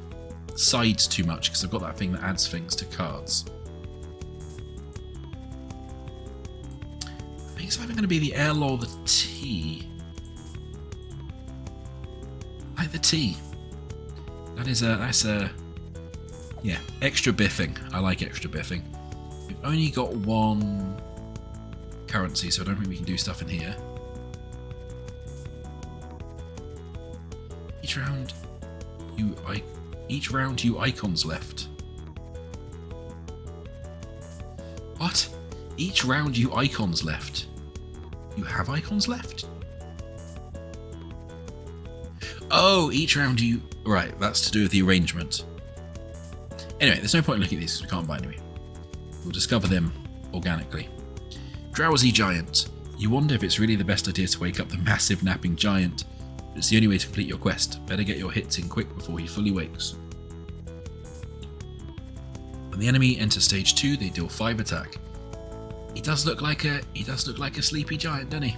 sides too much because I've got that thing that adds things to cards. I think it's either going to be the L or the T. Like the tea. That's a yeah, extra biffing. I like extra biffing. We've only got one currency, so I don't think we can do stuff in here. Each round you icons left. What? Each round you icons left. You have icons left? Oh, each round you... Right, that's to do with the arrangement. Anyway, there's no point in looking at these because we can't buy any. We'll discover them organically. Drowsy giant. You wonder if it's really the best idea to wake up the massive napping giant. But it's the only way to complete your quest. Better get your hits in quick before he fully wakes. When the enemy enters stage 2, they deal 5 attack. He does look like a sleepy giant, doesn't he?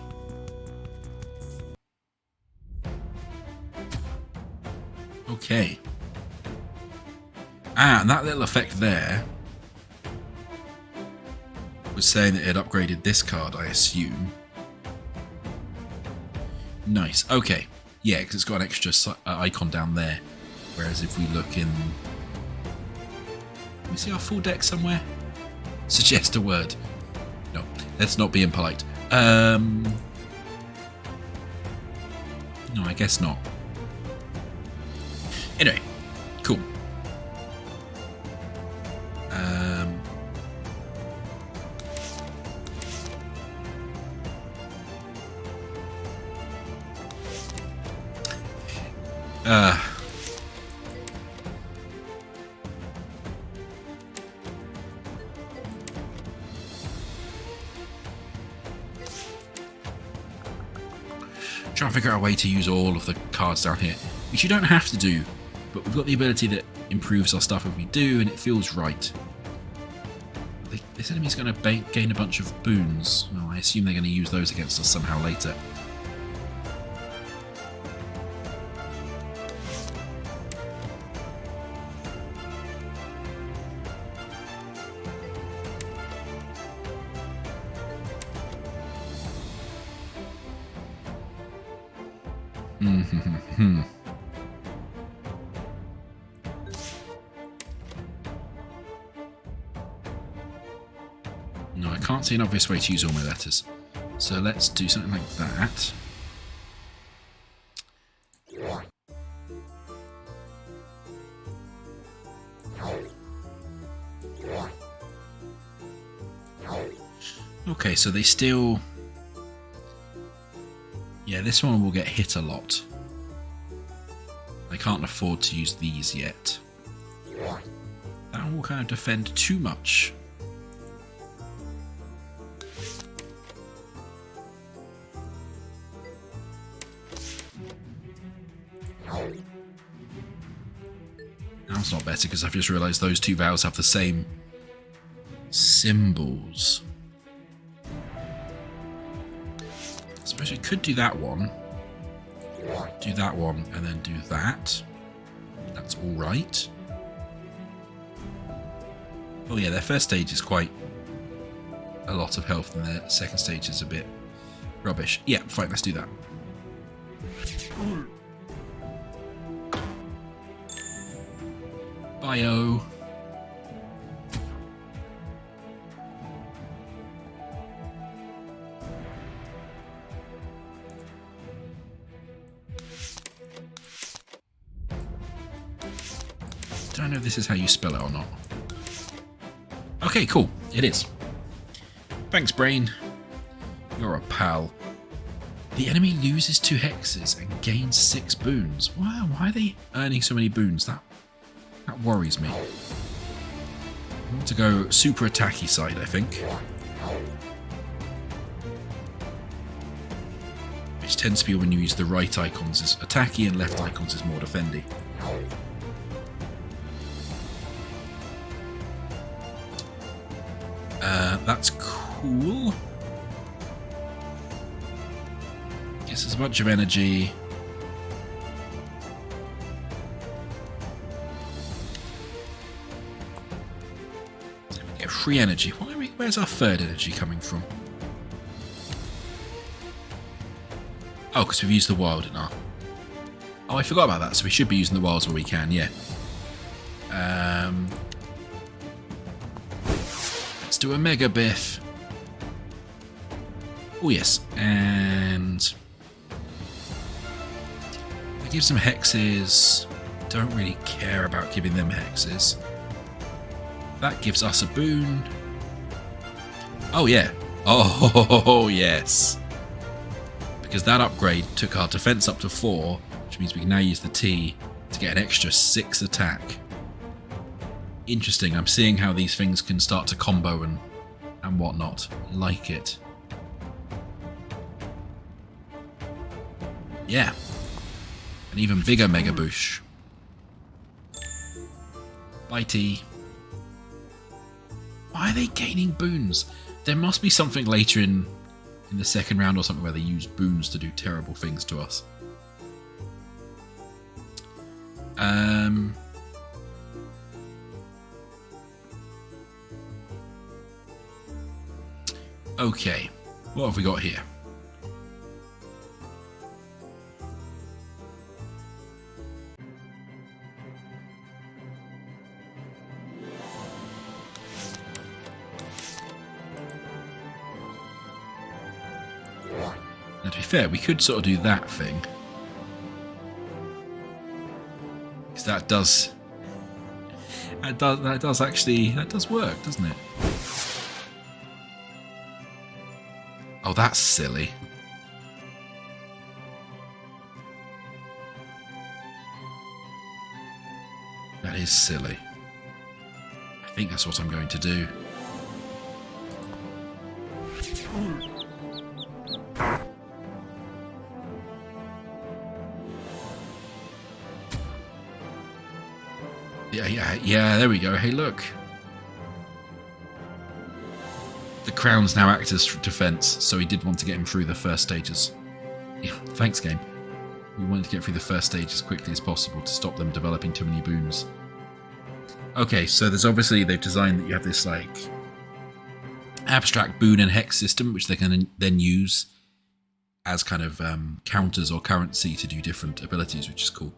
Okay. Ah, and that little effect there was saying that it had upgraded this card, I assume. Nice. Okay. Yeah, because it's got an extra icon down there. Whereas if we look in... Can we see our full deck somewhere? Suggest a word. No, let's not be impolite. No, I guess not. Anyway, cool. Trying to figure out a way to use all of the cards down here, which you don't have to do, but we've got the ability that improves our stuff if we do, and it feels right. This enemy's going to gain a bunch of boons. Oh, I assume they're going to use those against us somehow later. No, I can't see an obvious way to use all my letters. So let's do something like that. Okay, so they still... Yeah, this one will get hit a lot. They can't afford to use these yet. That one will kind of defend too much. That's not better because I've just realised those two vowels have the same symbols. I suppose we could do that one, and then do that. That's alright. Oh yeah, their first stage is quite a lot of health and their second stage is a bit rubbish. Yeah, fine, let's do that. Bio. Don't know if this is how you spell it or not. Okay, cool. It is. Thanks, Brain. You're a pal. The enemy loses 2 hexes and gains 6 boons. Wow, why are they earning so many boons? That worries me. I want to go super attacky side, I think. Which tends to be when you use the right icons is attacky and left icons is more defendy. That's cool. Guess there's a bunch of energy. So we get free energy. Where's our third energy coming from? Oh, because we've used the wild in our... Oh, I forgot about that. So we should be using the wilds where we can, yeah. Let's do a mega biff. Oh yes, and I give some hexes. Don't really care about giving them hexes. That gives us a boon. Oh yeah. Oh yes. Because that upgrade took our defense up to 4, which means we can now use the T to get an extra 6 attack. Interesting. I'm seeing how these things can start to combo and whatnot. Like it. Yeah. An even bigger Mega Boosh. Bye, T. Why are they gaining boons? There must be something later in the second round or something where they use boons to do terrible things to us. Okay, what have we got here? Now, to be fair, we could sort of do that thing. Because that does work, doesn't it? Oh, that's silly. That is silly. I think that's what I'm going to do. Yeah, there we go. Hey, look. The crowns now act as defense, so he did want to get him through the first stages. Yeah, thanks, game. We wanted to get through the first stage as quickly as possible to stop them developing too many boons. Okay, so there's obviously, they've designed that you have this, like, abstract boon and hex system, which they can then use as kind of counters or currency to do different abilities, which is cool.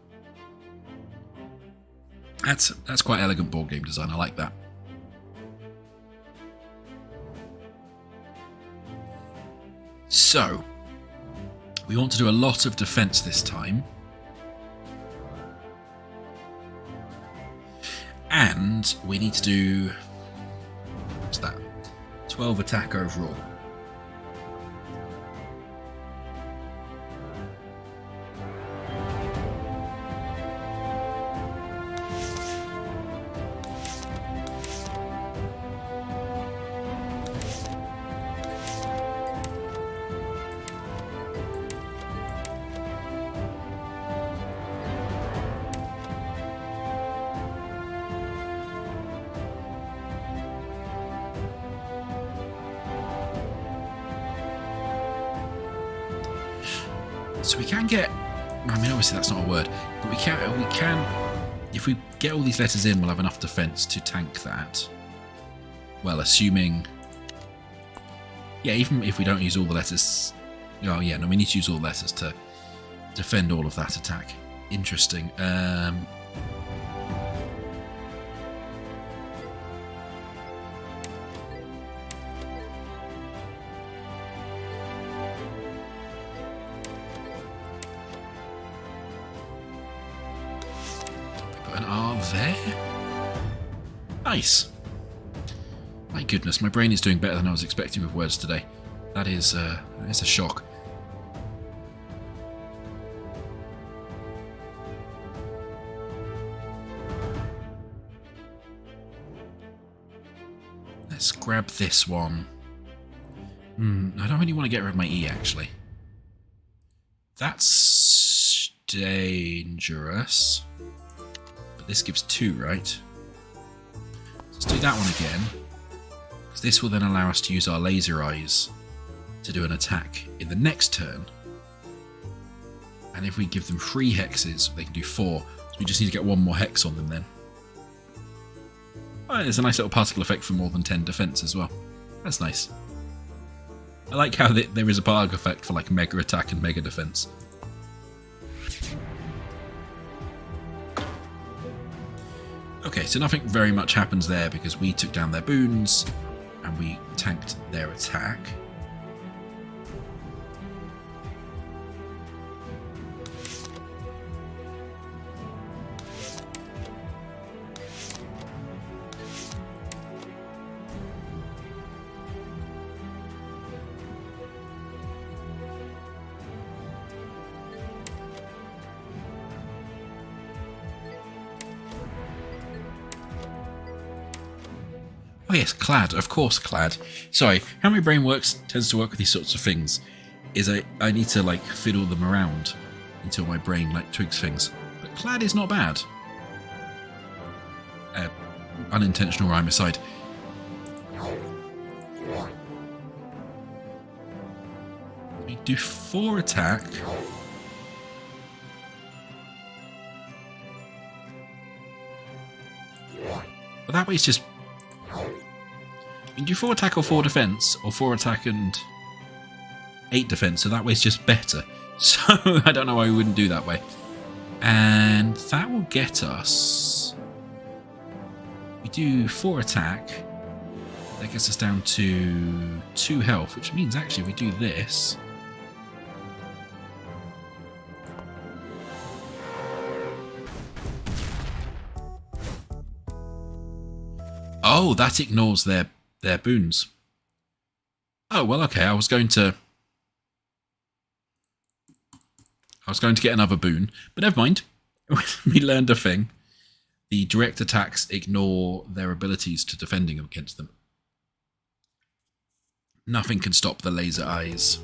That's quite elegant board game design. I like that. So, we want to do a lot of defense this time. And we need to do, what's that? 12 attack overall. So we can get, I mean obviously that's not a word, but we can, if we get all these letters in, we'll have enough defense to tank that. Well, assuming, yeah, even if we don't use all the letters, oh yeah, no, we need to use all the letters to defend all of that attack. Interesting. An R there? Nice. My goodness, my brain is doing better than I was expecting with words today. That is a shock. Let's grab this one. I don't really want to get rid of my E, actually. That's dangerous. But this gives 2, right? Let's do that one again. Because this will then allow us to use our laser eyes to do an attack in the next turn. And if we give them 3 hexes, they can do 4. So we just need to get 1 more hex on them then. Oh, there's a nice little particle effect for more than 10 defense as well. That's nice. I like how there is a particle effect for like mega attack and mega defense. Okay, so nothing very much happens there because we took down their boons and we tanked their attack. Oh yes, clad, of course, clad. Sorry, how my brain tends to work with these sorts of things is I need to like fiddle them around until my brain like twigs things. But clad is not bad. Unintentional rhyme aside. We do 4 attack. But that way it's just... You can do 4 attack or 4 defense, or 4 attack and 8 defense, so that way it's just better. So I don't know why we wouldn't do that way. And that will get us... We do 4 attack. That gets us down to 2 health, which means actually we do this. Oh, that ignores their boons. Oh, well, okay, I was going to get another boon, but never mind. We learned a thing. The direct attacks ignore their abilities to defending against them. Nothing can stop the laser eyes.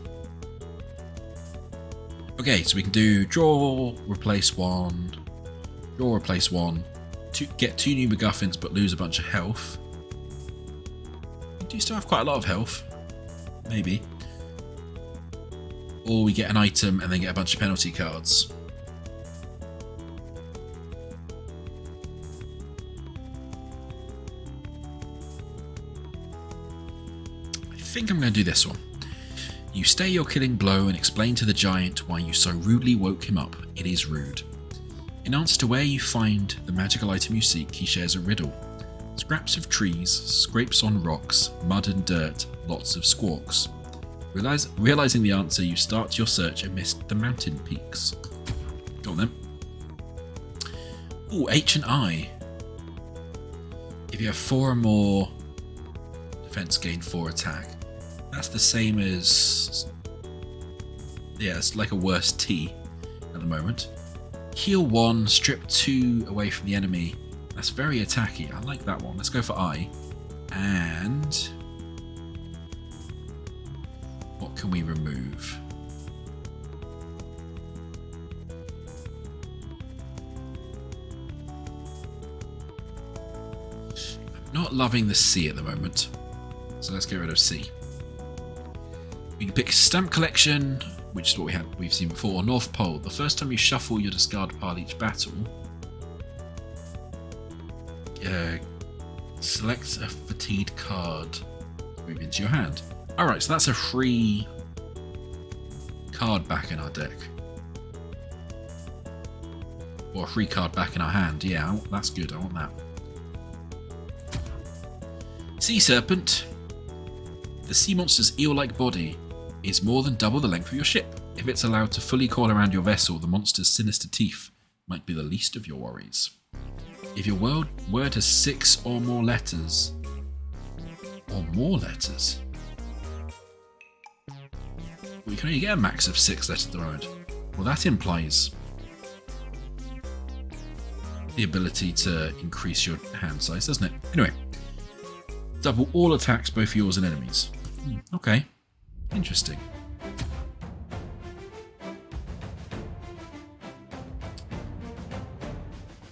Okay, so we can do draw, replace 1, draw, replace 1, get 2 new MacGuffins but lose a bunch of health. We do still have quite a lot of health. Maybe. Or we get an item and then get a bunch of penalty cards. I think I'm going to do this one. You stay your killing blow and explain to the giant why you so rudely woke him up. It is rude. In answer to where you find the magical item you seek, he shares a riddle. Scraps of trees, scrapes on rocks, mud and dirt, lots of squawks. Realizing the answer, you start your search amidst the mountain peaks. Go on then. Ooh, H and I. If you have 4 or more defense, gain 4 attack. That's the same as... Yeah, it's like a worse T at the moment. Heal 1, strip 2 away from the enemy. That's very attacky. I like that one. Let's go for I. And... what can we remove? I'm not loving the C at the moment. So let's get rid of C. We can pick Stamp Collection, which is what we've seen before, or North Pole. The first time you shuffle your discard pile each battle, select a fatigued card to move into your hand. Alright, so that's a free card back in our deck. Or a free card back in our hand. Yeah, that's good. I want that. Sea Serpent. The sea monster's eel-like body is more than double the length of your ship. If it's allowed to fully coil around your vessel, the monster's sinister teeth might be the least of your worries. If your word has 6 or more letters... Or more letters? We can only get a max of 6 letters at the moment. Well, that implies the ability to increase your hand size, doesn't it? Anyway, double all attacks, both yours and enemies. Okay, interesting.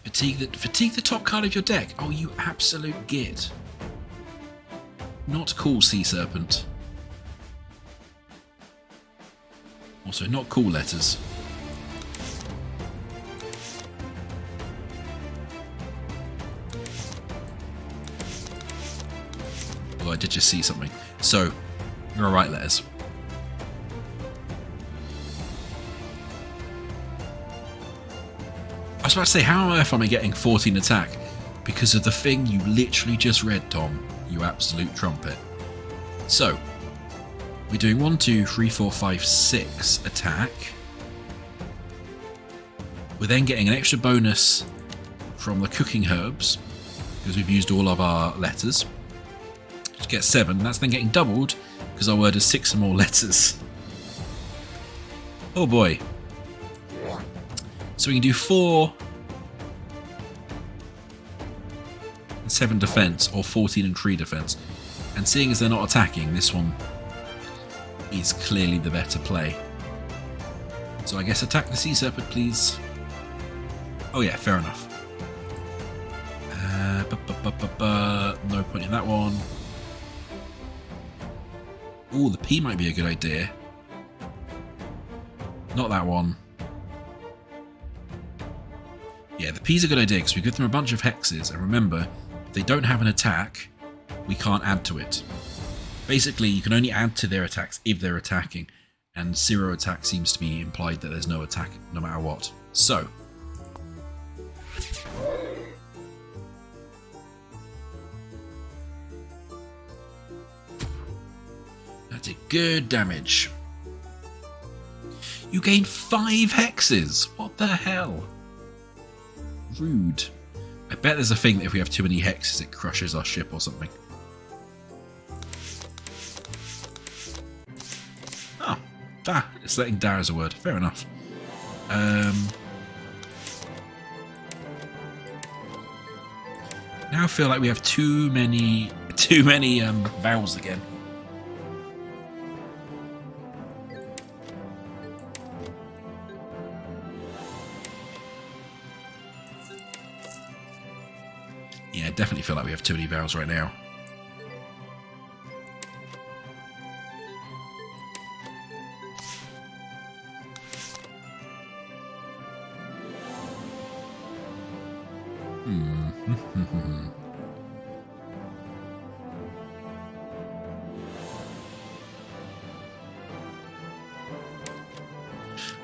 Fatigue the top card of your deck. Oh, you absolute git. Not cool, Sea Serpent. Also, not cool letters. Although I did just see something. So, you're alright, letters. I was about to say, how on earth am I getting 14 attack? because of the thing you literally just read, Tom, you absolute trumpet. So, we're doing 1, 2, 3, 4, 5, 6 attack. We're then getting an extra bonus from the cooking herbs, because we've used all of our letters. To get 7, that's then getting doubled, because our word has 6 or more letters. Oh boy. So we can do 4 and 7 defense, or 14 and 3 defense. And seeing as they're not attacking, this one is clearly the better play. So I guess attack the sea serpent, please. Oh yeah, fair enough. No point in that one. Ooh, the P might be a good idea. Not that one. Yeah, the P's a good idea because we give them a bunch of hexes, and remember, if they don't have an attack, we can't add to it. Basically, you can only add to their attacks if they're attacking, and 0 attack seems to be implied that there's no attack no matter what. So, that did good damage. You gained 5 hexes! What the hell? Rude. I bet there's a thing that if we have too many hexes it crushes our ship or something. Oh, da. It's letting da as a word. Fair enough. Now I feel like we have too many vowels again. Yeah, I definitely feel like we have too many vowels right now.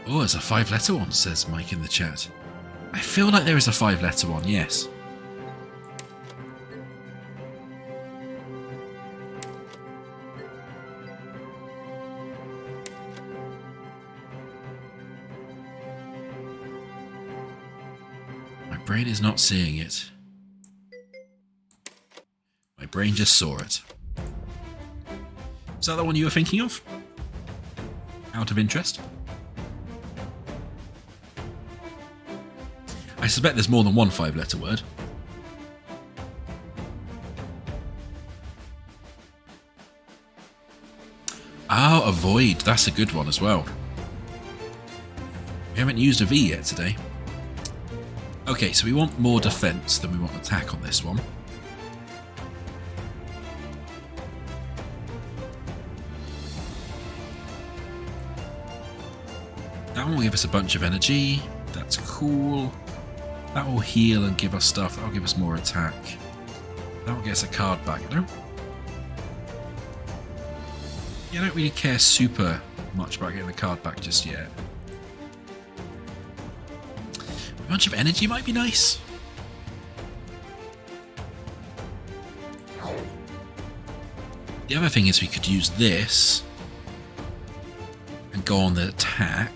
Oh, it's a 5-letter one, says Mike in the chat. I feel like there is a 5-letter one, yes. My brain is not seeing it. My brain just saw it. Is that the one you were thinking of? Out of interest? I suspect there's more than one 5-letter word. Oh, avoid. That's a good one as well. We haven't used a V yet today. Okay, so we want more defense than we want attack on this one. That one will give us a bunch of energy. That's cool. That will heal and give us stuff. That will give us more attack. That will get us a card back, no? Yeah, I don't really care super much about getting the card back just yet. A bunch of energy might be nice. The other thing is we could use this and go on the attack.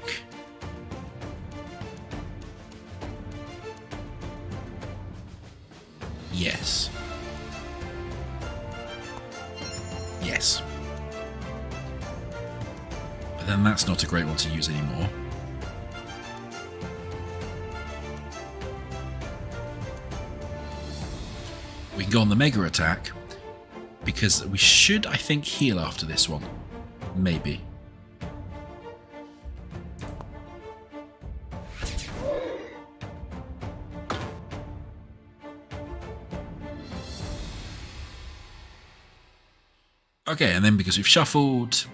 Yes. Yes. But then that's not a great one to use anymore. We can go on the mega attack because we should, I think, heal after this one. Maybe. Okay, and then because we've shuffled,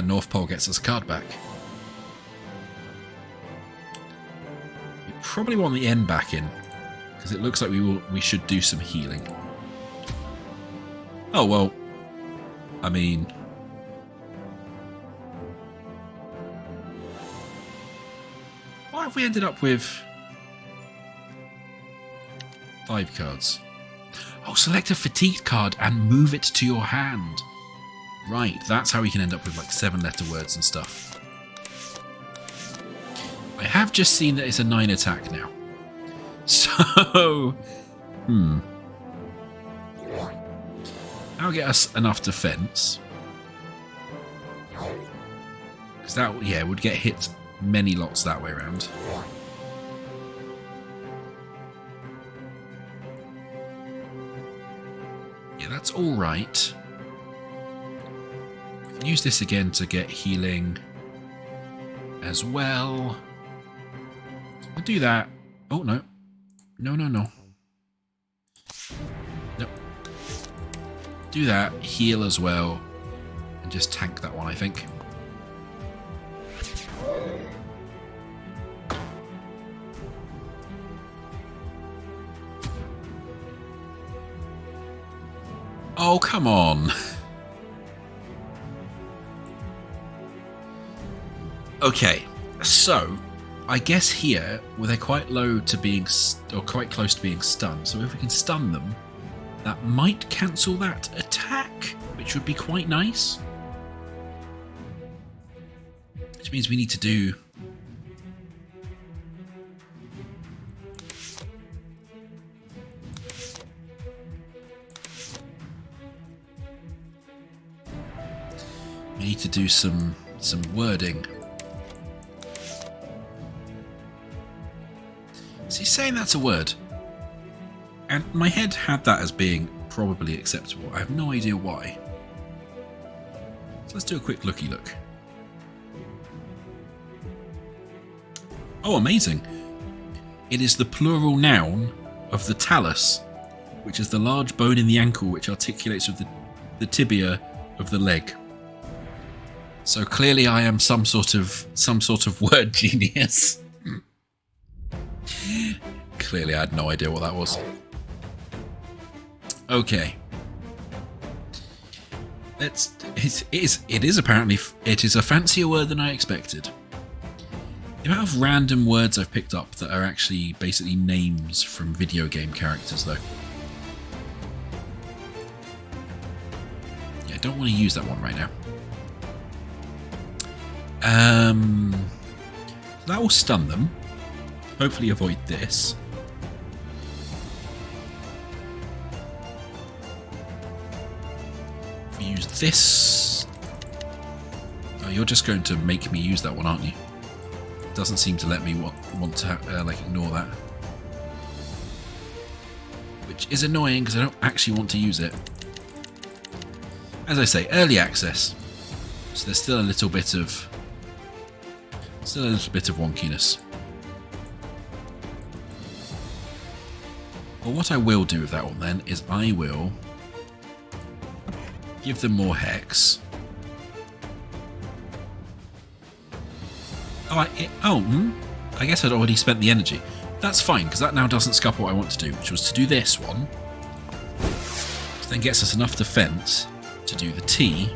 North Pole gets us a card back. We probably want the N back in, because it looks like we should do some healing. Oh, well, I mean... What have we ended up with? 5 cards. Oh, select a fatigued card and move it to your hand. Right, that's how we can end up with like 7-letter words and stuff. I have just seen that it's a 9 attack now. So, that'll get us enough defense. Because that, yeah, would get hit many lots that way around. Yeah, that's all right. We can use this again to get healing as well. I'll do that. Oh, no. No. Nope. Do that, heal as well, and just tank that one, I think. Oh, come on. Okay, so I guess here, well, they're quite low to being, or quite close to being stunned. So if we can stun them, that might cancel that attack, which would be quite nice. Which means we need to do... We need to do some wording. Is he saying that's a word? And my head had that as being probably acceptable. I have no idea why. So let's do a quick looky look. Oh, amazing. It is the plural noun of the talus, which is the large bone in the ankle which articulates with the tibia of the leg. So clearly I am some sort of word genius. Clearly I had no idea what that was. Okay. It is apparently a fancier word than I expected. The amount of random words I've picked up that are actually basically names from video game characters, though. Yeah, I don't want to use that one right now. That will stun them. Hopefully avoid this. If we use this... Oh, you're just going to make me use that one, aren't you? Doesn't seem to let me want to ignore that. Which is annoying because I don't actually want to use it. As I say, early access. So there's still a little bit of wonkiness. Well, what I will do with that one then is I will give them more hex. I guess I'd already spent the energy. That's fine, because that now doesn't scupper what I want to do, which was to do this one. Which then gets us enough defense to do the T.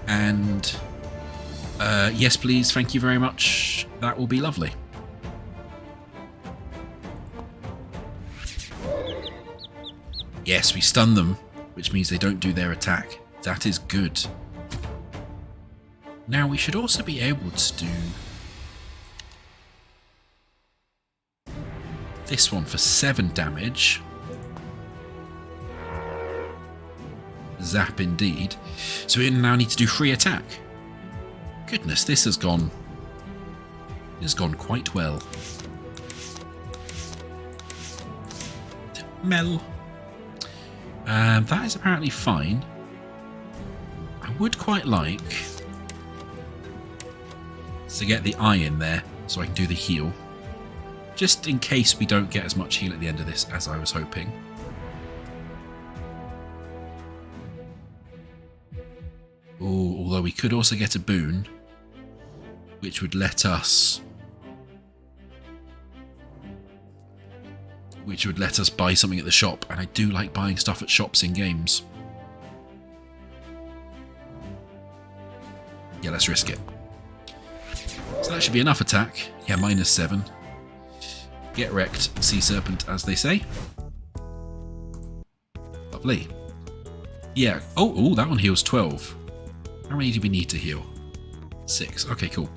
And yes, please, thank you very much. That will be lovely. Yes, we stun them, which means they don't do their attack. That is good. Now we should also be able to do this one for 7 damage. Zap indeed. So we now need to do free attack. Goodness, this has gone quite well. Mel. That is apparently fine. I would quite like to get the eye in there so I can do the heal. Just in case we don't get as much heal at the end of this as I was hoping. Ooh, although we could also get a boon, which would let us buy something at the shop, and I do like buying stuff at shops in games. Yeah, let's risk it. So that should be enough attack. Yeah, -7. Get wrecked, sea serpent, as they say. Lovely. Yeah. Oh, that one heals 12. How many do we need to heal? 6. Okay, cool.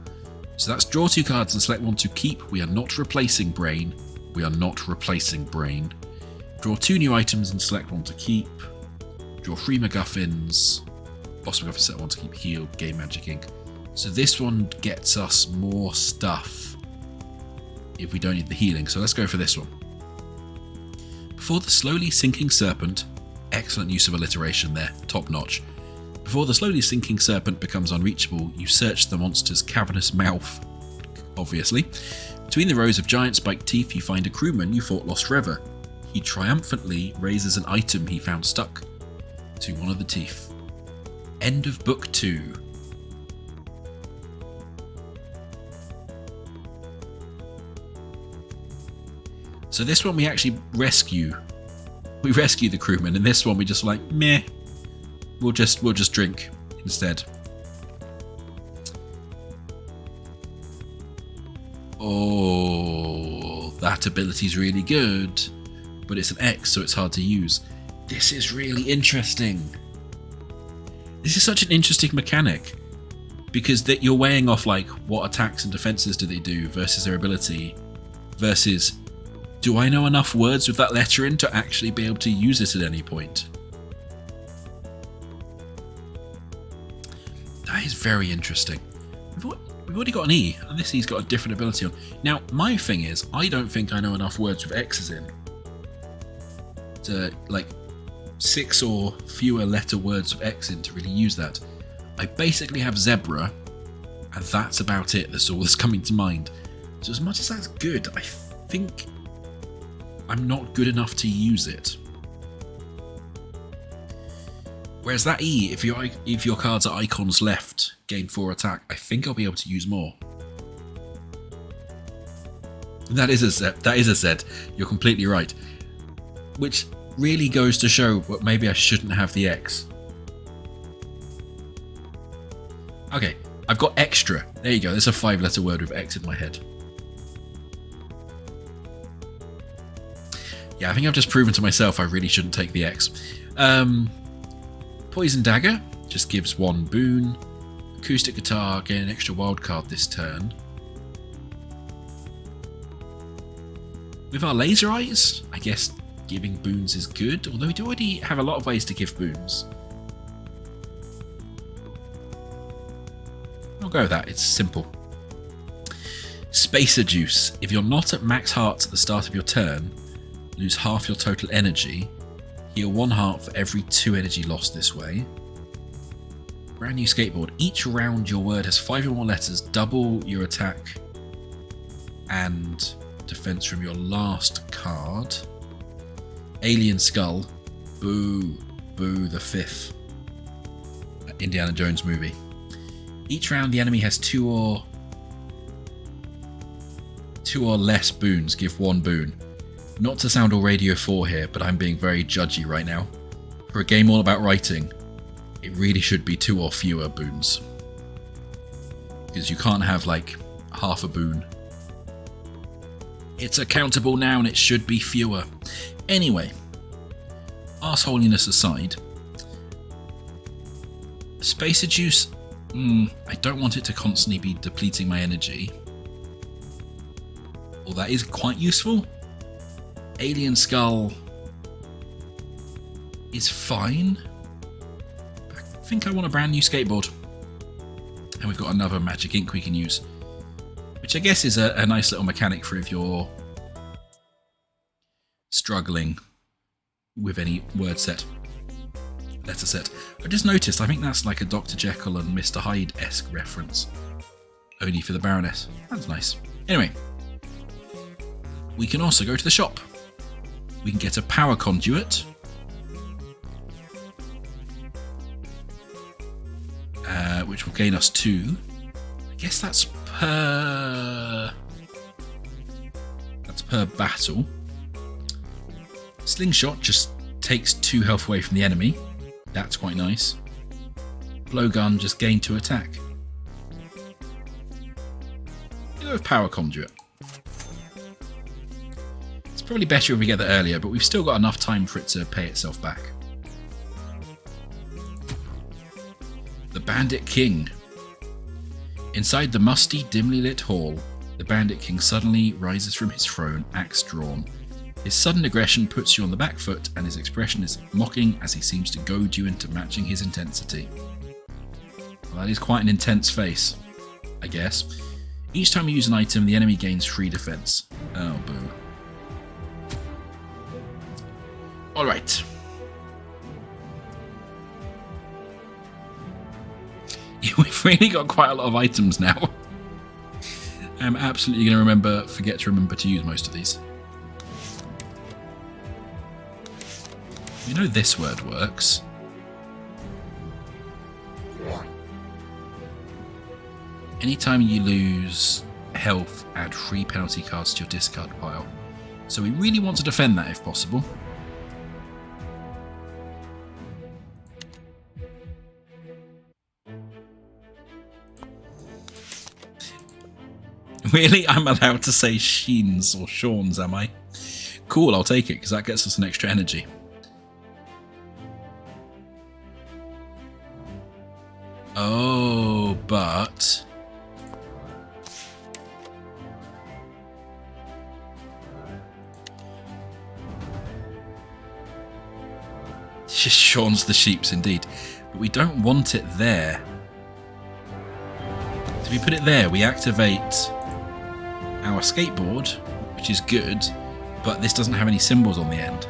So that's draw 2 cards and select one to keep. We are not replacing Brain. We are not replacing Brain. Draw 2 new items and select one to keep. Draw 3 MacGuffins. Boss MacGuffin, set one to keep. Heal. Game Magic Ink. So this one gets us more stuff if we don't need the healing. So let's go for this one. Before the slowly sinking serpent. Excellent use of alliteration there. Top notch. Before the slowly sinking serpent becomes unreachable, you search the monster's cavernous mouth, obviously. Between the rows of giant spiked teeth, you find a crewman you thought lost forever. He triumphantly raises an item he found stuck to one of the teeth. End of book 2. So this one we actually rescue. We rescue the crewman, and this one we just like, meh. We'll just drink instead. Oh, that ability's really good, but it's an X, so it's hard to use. This is really interesting. This is such an interesting mechanic because that you're weighing off like what attacks and defenses do they do versus their ability versus do I know enough words with that letter in to actually be able to use it at any point? That is very interesting. We've already got an E, and this E's got a different ability on. Now, my thing is, I don't think I know enough words with X's in to, like, 6 or fewer letter words with X in to really use that. I basically have zebra, and that's about it. That's all that's coming to mind. So as much as that's good, I think I'm not good enough to use it. Whereas that E, if your cards are icons left, gain 4 attack, I think I'll be able to use more. That is a Z. That is a Z. You're completely right. Which really goes to show what maybe I shouldn't have the X. Okay, I've got extra. There you go. There's a 5-letter word with X in my head. Yeah, I think I've just proven to myself I really shouldn't take the X. Poison Dagger just gives 1 boon. Acoustic Guitar, gain an extra wild card this turn. With our Laser Eyes, I guess giving boons is good, although we do already have a lot of ways to give boons. I'll go with that, it's simple. Spacer Juice. If you're not at max hearts at the start of your turn, lose half your total energy. Heal 1 heart for every 2 energy lost this way. Brand new skateboard. Each round your word has 5 or more letters, double your attack and defense from your last card. Alien Skull. Boo. Boo the 5th Indiana Jones movie. Each round the enemy has 2 or less boons. Give 1 boon. Not to sound all Radio 4 here, but I'm being very judgy right now. For a game all about writing, it really should be 2 or fewer boons. Because you can't have like half a boon. It's a countable noun, it should be fewer. Anyway, arseholiness aside, Spacer Juice, I don't want it to constantly be depleting my energy. Well, that is quite useful. Alien Skull is fine. I think I want a brand new skateboard. And we've got another magic ink we can use. Which I guess is a nice little mechanic for if you're struggling with any word set, letter set. I just noticed, I think that's like a Dr. Jekyll and Mr. Hyde-esque reference. Only for the Baroness. That's nice. Anyway, we can also go to the shop. We can get a power conduit. Which will gain us 2. I guess that's per battle. Slingshot just takes 2 health away from the enemy. That's quite nice. Blowgun just gain 2 attack. Go with power conduit. probably better if we get there earlier, but we've still got enough time for it to pay itself back. The Bandit King. Inside the musty, dimly lit hall, the Bandit King suddenly rises from his throne, axe drawn. His sudden aggression puts you on the back foot, and his expression is mocking as he seems to goad you into matching his intensity. Well, that is quite an intense face, I guess. Each time you use an item, the enemy gains 3 defense. Oh, boo. Alright. We've really got quite a lot of items now. I'm absolutely going to forget to remember to use most of these. You know this word works. Anytime you lose health, add 3 penalty cards to your discard pile. So we really want to defend that if possible. Really? I'm allowed to say Sheens or Shawns, am I? Cool, I'll take it, because that gets us an extra energy. Oh, but... Shawns the sheeps, indeed. But we don't want it there. So if we put it there, we activate our skateboard, which is good, but this doesn't have any symbols on the end.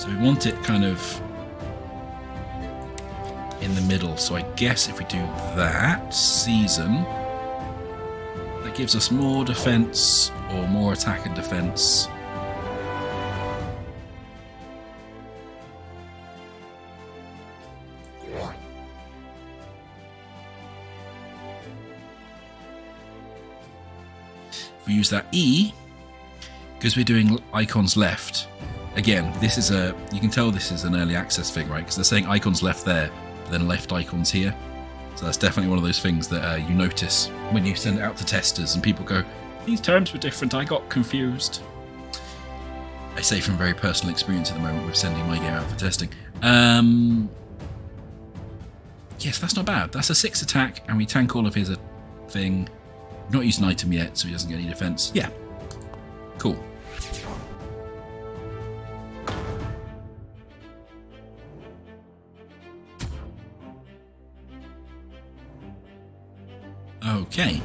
So we want it kind of in the middle. So I guess if we do that, season, that gives us more defense or more attack and defense. We use that E because we're doing icons left. Again, this is you can tell this is an early access thing, right? Because they're saying icons left there, but then left icons here. So that's definitely one of those things that you notice when you send it out to testers and people go, these terms were different, I got confused. I say from very personal experience at the moment with sending my game out for testing. Yes, that's not bad. That's a 6 attack and we tank all of his thing. We've not used an item yet, so he doesn't get any defense. Yeah. Cool. Okay.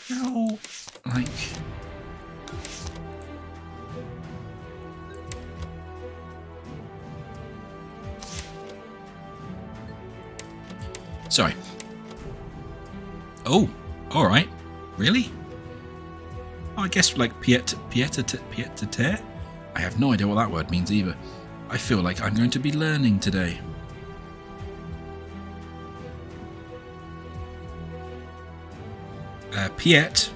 How, like... Sorry. Oh, alright. Really? Oh, I guess like pied-à-terre? I have no idea what that word means either. I feel like I'm going to be learning today. Piet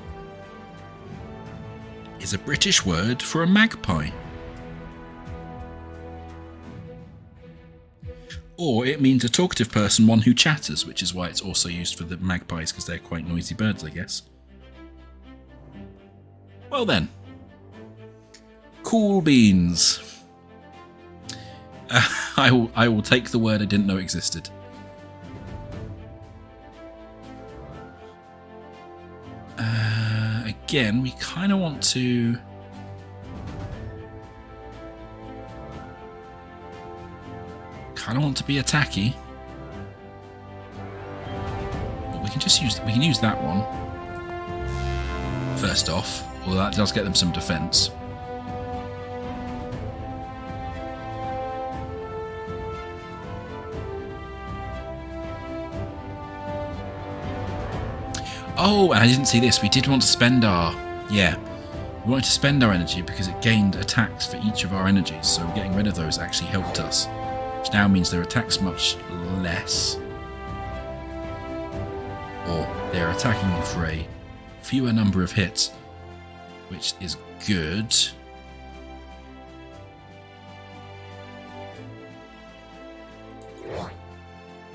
is a British word for a magpie. Or it means a talkative person, one who chatters, which is why it's also used for the magpies, because they're quite noisy birds, I guess. Well then. Cool beans. I will take the word I didn't know existed. Again, we kind of want to... be attacky. But we can just use that one first off, although that does get them some defense. Oh, and I didn't see this. We did want to spend our... Yeah. We wanted to spend our energy because it gained attacks for each of our energies. So getting rid of those actually helped us. Which now means their attacks much less. Or they're attacking for a fewer number of hits. Which is good.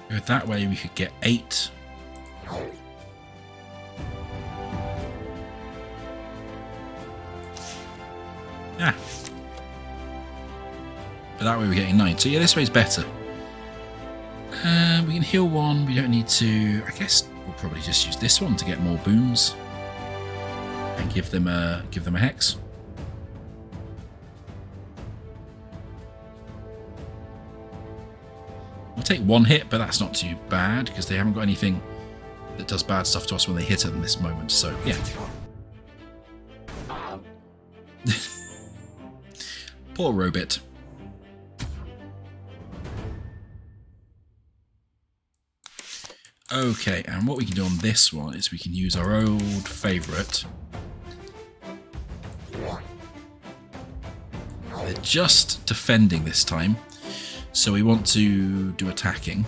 Go that way, we could get 8. Yeah. But that way we're getting 9. So yeah, this way's better. We can heal 1. We don't need to. I guess we'll probably just use this one to get more boons and give them a hex. We'll take 1 hit, but that's not too bad because they haven't got anything that does bad stuff to us when they hit at this moment. So yeah. Poor Robit. Okay, and what we can do on this one is we can use our old favourite. They're just defending this time, so we want to do attacking.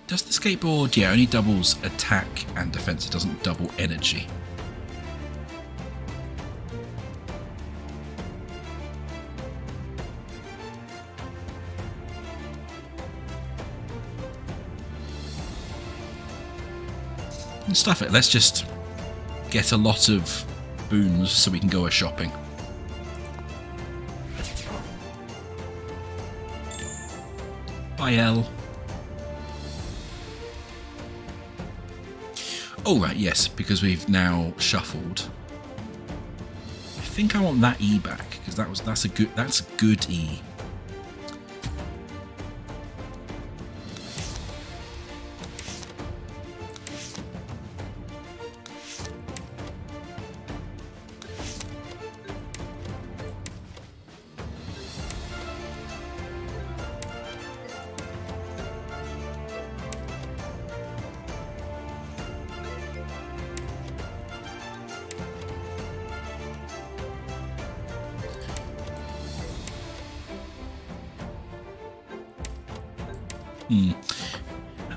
Does the skateboard, yeah, only doubles attack and defense, it doesn't double energy. Stuff it, let's just get a lot of boons so we can go shopping. Bye, Elle. Oh right, yes, because we've now shuffled. I think I want that E back because that's a good E.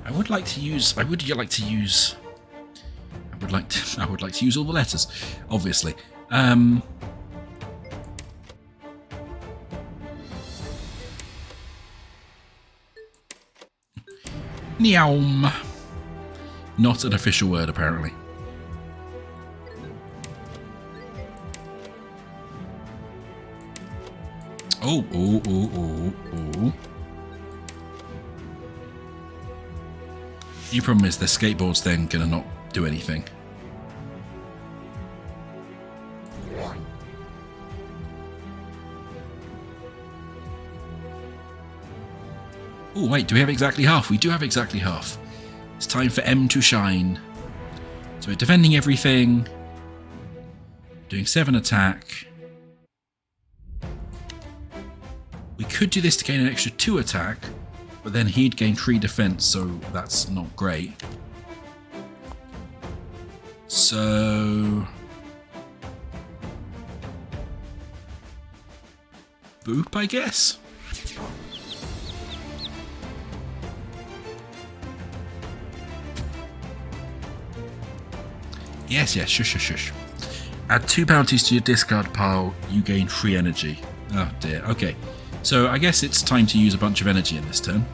I would like to use all the letters, obviously. Neom. Not an official word, apparently. Oh. The problem is the skateboard's then going to not do anything. Oh wait, do we have exactly half? We do have exactly half. It's time for M to shine. So we're defending everything. Doing 7 attack. We could do this to gain an extra 2 attack. But then he'd gain 3 defense, so that's not great. So... boop, I guess? Yes, shush. Add 2 bounties to your discard pile, you gain 3 energy. Oh dear, okay. So I guess it's time to use a bunch of energy in this turn.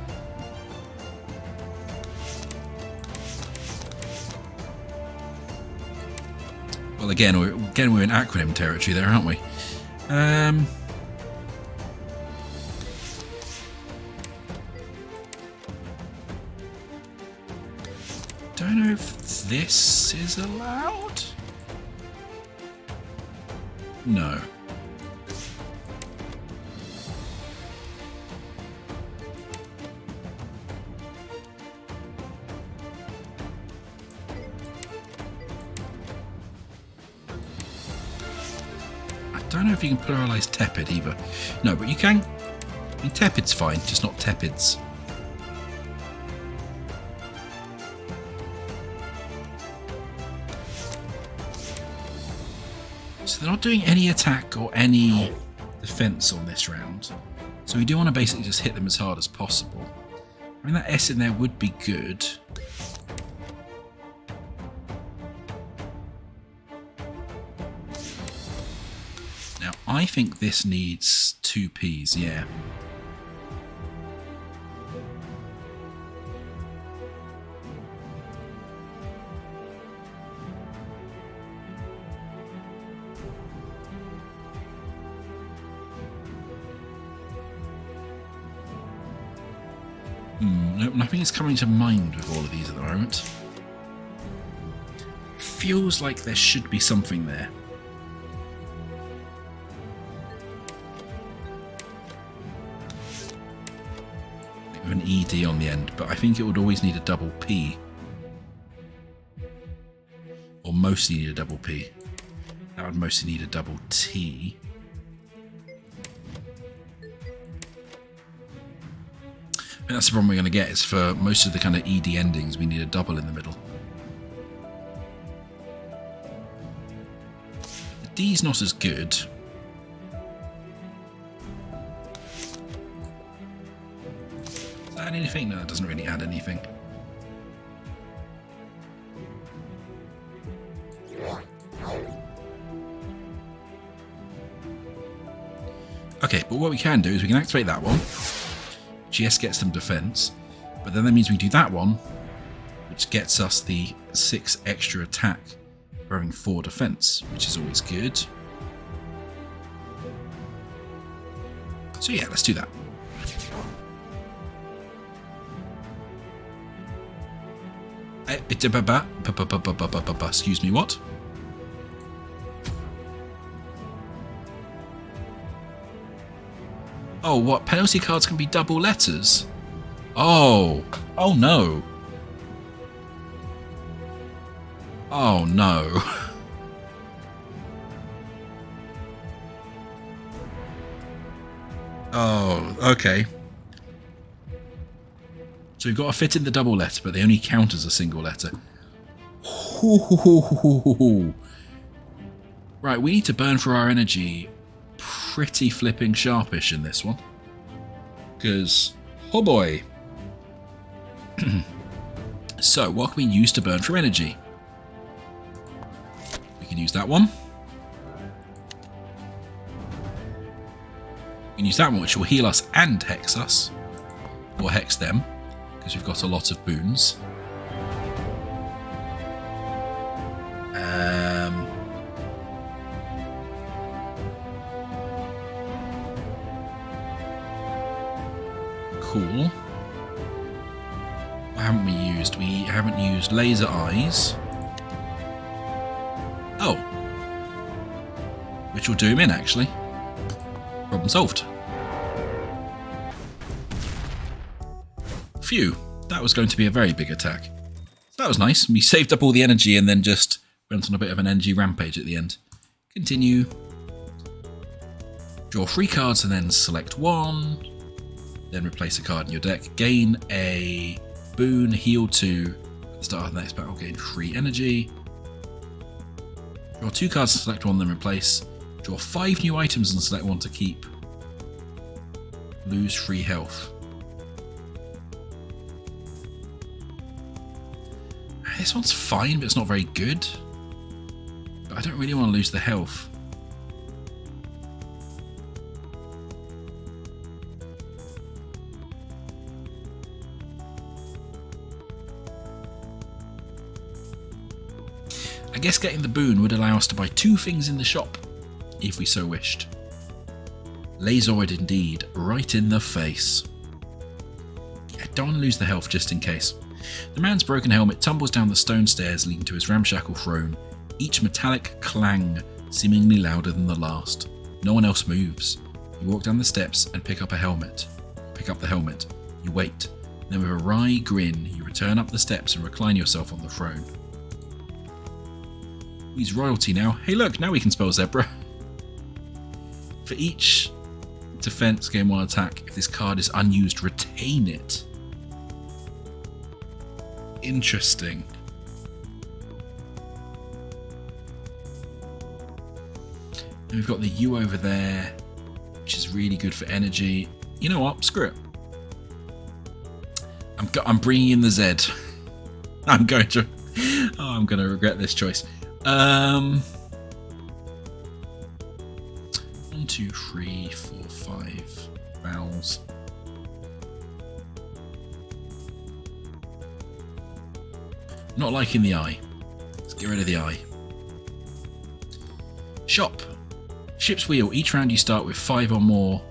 Well, again, we're in acronym territory there, aren't we? Don't know if this is allowed. No. I don't know if you can pluralize tepid either. No, but you can. I mean, tepid's fine, just not tepids. So they're not doing any attack or any defense on this round. So we do want to basically just hit them as hard as possible. I mean, that S in there would be good. Now, I think this needs 2 Ps, yeah. Nothing is coming to mind with all of these at the moment. Feels like there should be something there. With an ED on the end, but I think it would always need a double P. Or mostly need a double P. That would mostly need a double T. I think that's the problem we're going to get, is for most of the kind of ED endings we need a double in the middle. The D's not as good. Does that add anything? No, it doesn't really add anything. Okay, but what we can do is we can activate that one. GS gets them defense, but then that means we do that one, which gets us the 6 extra attack for having 4 defense, which is always good. So yeah, let's do that. Excuse me, what? Oh, what? Penalty cards can be double letters? Oh. Oh, no. Oh, no. Oh, okay. So we've got to fit in the double letter, but they only count as a single letter. Right, we need to burn for our energy pretty flipping sharpish in this one. Because, oh boy. So, what can we use to burn for energy? We can use that one. We can use that one, which will heal us and hex us. Or hex them, because we've got a lot of boons. Cool. What haven't we used? We haven't used laser eyes. Oh. Which will do him in, actually. Problem solved. Phew. That was going to be a very big attack. That was nice. We saved up all the energy and then just went on a bit of an energy rampage at the end. Continue. Draw 3 cards and then select 1. Then replace a card in your deck. Gain a boon, heal 2. At the start of the next battle, gain 3 energy. Draw 2 cards and select 1, then replace. Draw 5 new items and select 1 to keep. Lose 3 health. This one's fine, but it's not very good. But I don't really want to lose the health. I guess getting the boon would allow us to buy 2 things in the shop, if we so wished. Laseroid indeed, right in the face. I don't want to lose the health just in case. The man's broken helmet tumbles down the stone stairs leading to his ramshackle throne, each metallic clang seemingly louder than the last. No one else moves. You walk down the steps and pick up the helmet. You wait. Then with a wry grin, you return up the steps and recline yourself on the throne. He's royalty now. Hey look, now we can spell zebra. For each defense, gain 1 attack. If this card is unused, retain it. Interesting. And we've got the U over there, which is really good for energy. You know what? Screw it. I'm bringing in the Z. I'm going to regret this choice. 1, 2, 3, 4, 5 vowels. Not liking the I. Let's get rid of the I. Shop. Ship's wheel. Each round you start with 5 or more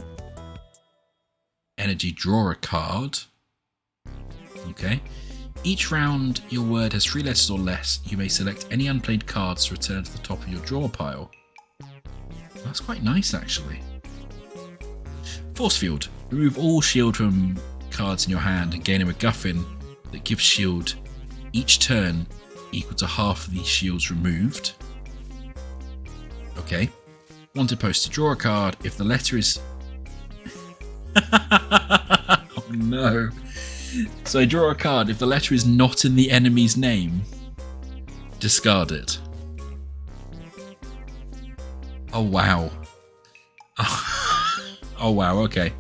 energy. Draw a card. Okay. Each round your word has 3 letters or less. You may select any unplayed cards to return to the top of your draw pile. That's quite nice, actually. Force field. Remove all shield from cards in your hand and gain a MacGuffin that gives shield each turn equal to half of these shields removed. Okay. Wanted poster. Draw a card. If the letter is... oh no. So draw a card. If the letter is not in the enemy's name, discard it. Oh wow. Oh wow, okay.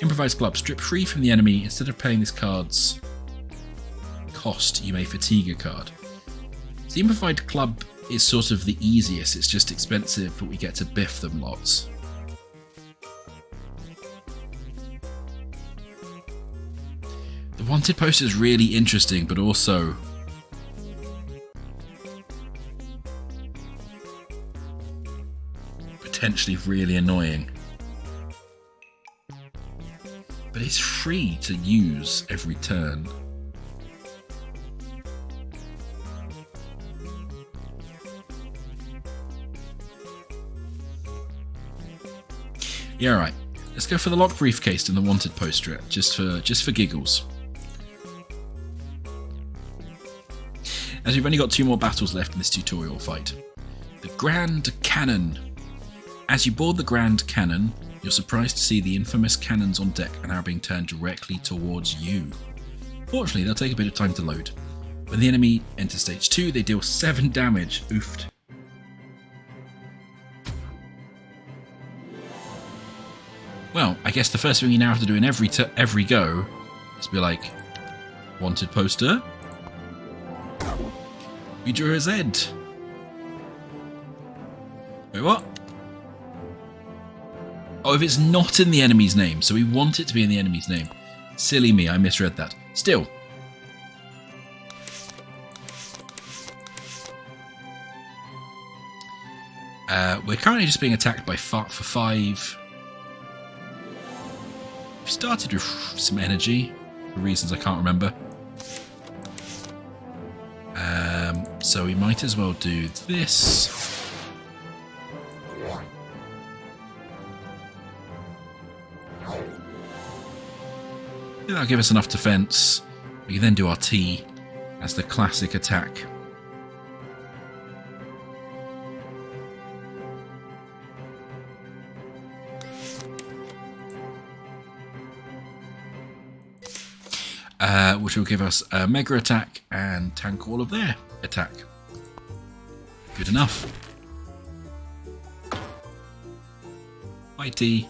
Improvised club. Strip free from the enemy. Instead of playing this card's cost, you may fatigue a card. So the improvised club is sort of the easiest. It's just expensive, but we get to biff them lots. The wanted poster is really interesting, but also potentially really annoying. But it's free to use every turn. Yeah, right. Let's go for the locked briefcase and the wanted poster, just for giggles. As we've only got 2 more battles left in this tutorial fight. The Grand Cannon. As you board the Grand Cannon, you're surprised to see the infamous cannons on deck are now being turned directly towards you. Fortunately, they'll take a bit of time to load. When the enemy enters stage 2, they deal 7 damage. Oofed. Well, I guess the first thing you now have to do in every go is be like, wanted poster. You drew a Z. Wait, what? Oh, if it's not in the enemy's name, so we want it to be in the enemy's name. Silly me, I misread that. Still. We're currently just being attacked by for 5. We started with some energy, for reasons I can't remember. So we might as well do this. That'll give us enough defense. We can then do our T as the classic attack. Which will give us a mega attack and tank all of their attack. Good enough. Mighty.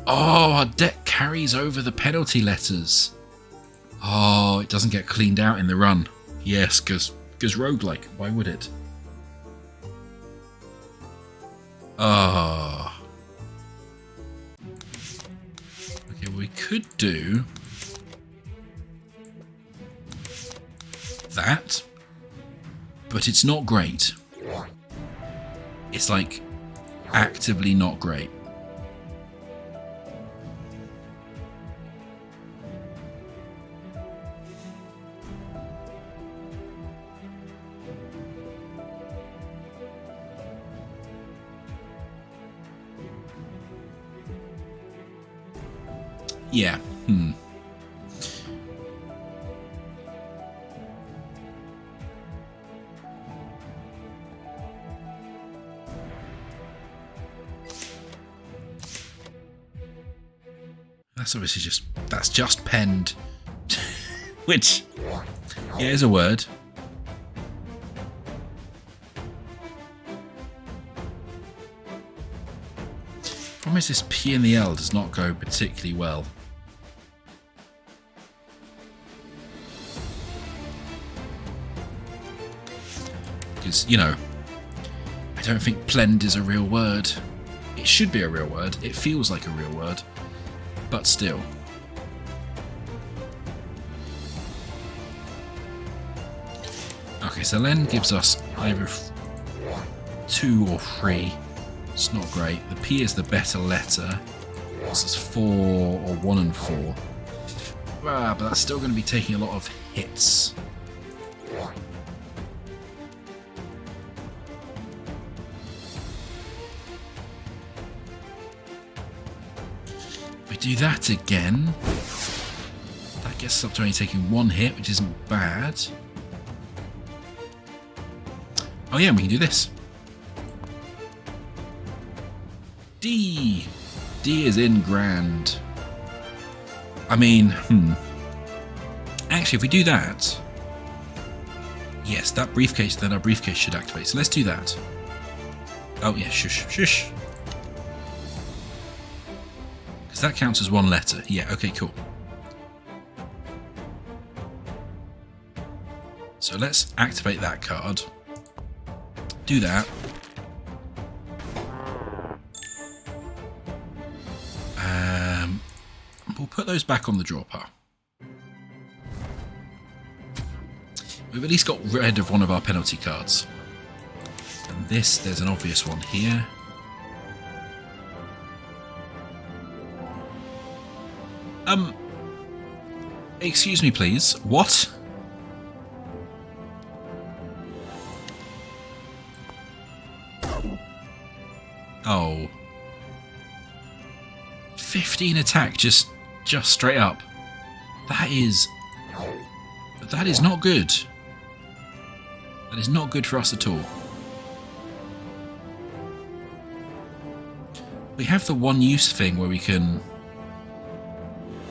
Oh, our deck carries over the penalty letters. Oh, it doesn't get cleaned out in the run. Yes, because roguelike. Why would it? Oh. Okay, we could do that, but it's not great. It's like actively not great. Yeah. That's obviously just penned. Which, yeah, is a word. Problem is this P and the L does not go particularly well. Because, you know, I don't think plend is a real word. It should be a real word. It feels like a real word. But still. Okay, so Len gives us either 2 or 3. It's not great. The P is the better letter. This is 4 or 1 and 4. Ah, but that's still going to be taking a lot of hits. We do that again. That gets us up to only taking 1 hit, which isn't bad. Oh yeah, we can do this. D. D is in grand. I mean, Actually, if we do that... Yes, that briefcase, then our briefcase should activate. So let's do that. Oh yeah, shush, shush. Because that counts as 1 letter. Yeah, okay, cool. So let's activate that card. Do that. We'll put those back on the draw pile. We've at least got rid of one of our penalty cards. And this, there's an obvious one here. Excuse me, please. What? Oh. 15 attack, just straight up. That is not good. That is not good for us at all. We have the one use thing where we can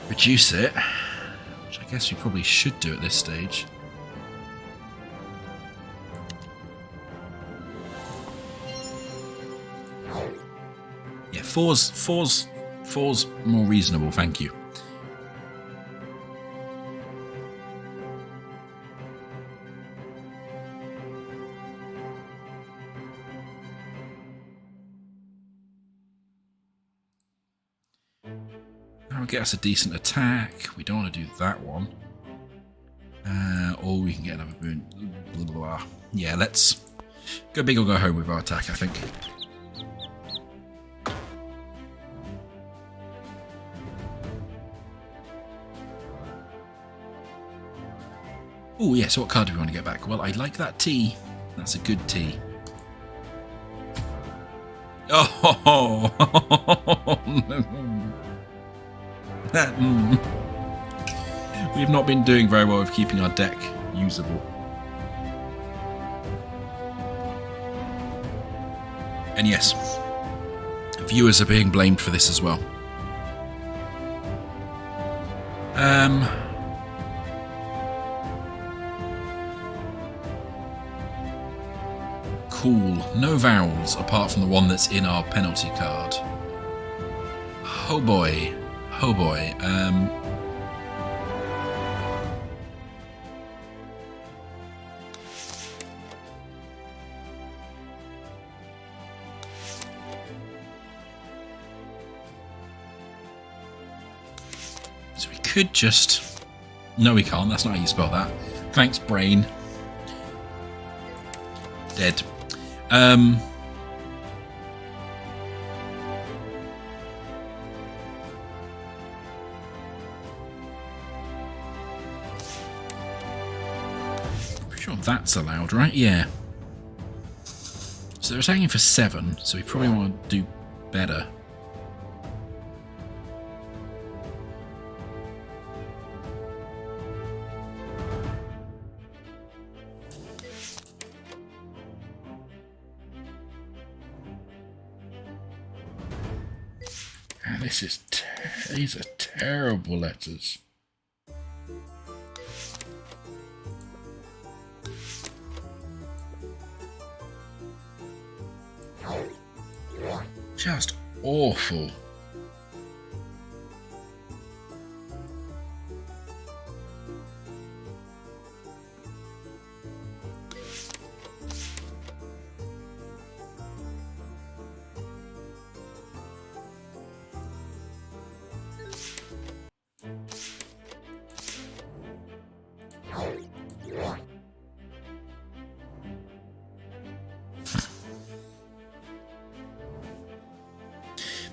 reduce it, which I guess we probably should do at this stage. Yeah, four's more reasonable, thank you. That'll get us a decent attack. We don't want to do that one. Or we can get another boon. Blah, blah, blah. Yeah, let's go big or go home with our attack, I think. Oh, yeah, so what card do we want to get back? Well, I like that T. That's a good T. Oh! We've not been doing very well with keeping our deck usable. And yes, viewers are being blamed for this as well. Cool. No vowels apart from the one that's in our penalty card. Oh boy. Oh boy. So we could just... No, we can't. That's not how you spell that. Thanks, brain. Dead. Pretty sure that's allowed, right? Yeah. So they're attacking for 7, so we probably want to do better. These are terrible letters. Just awful.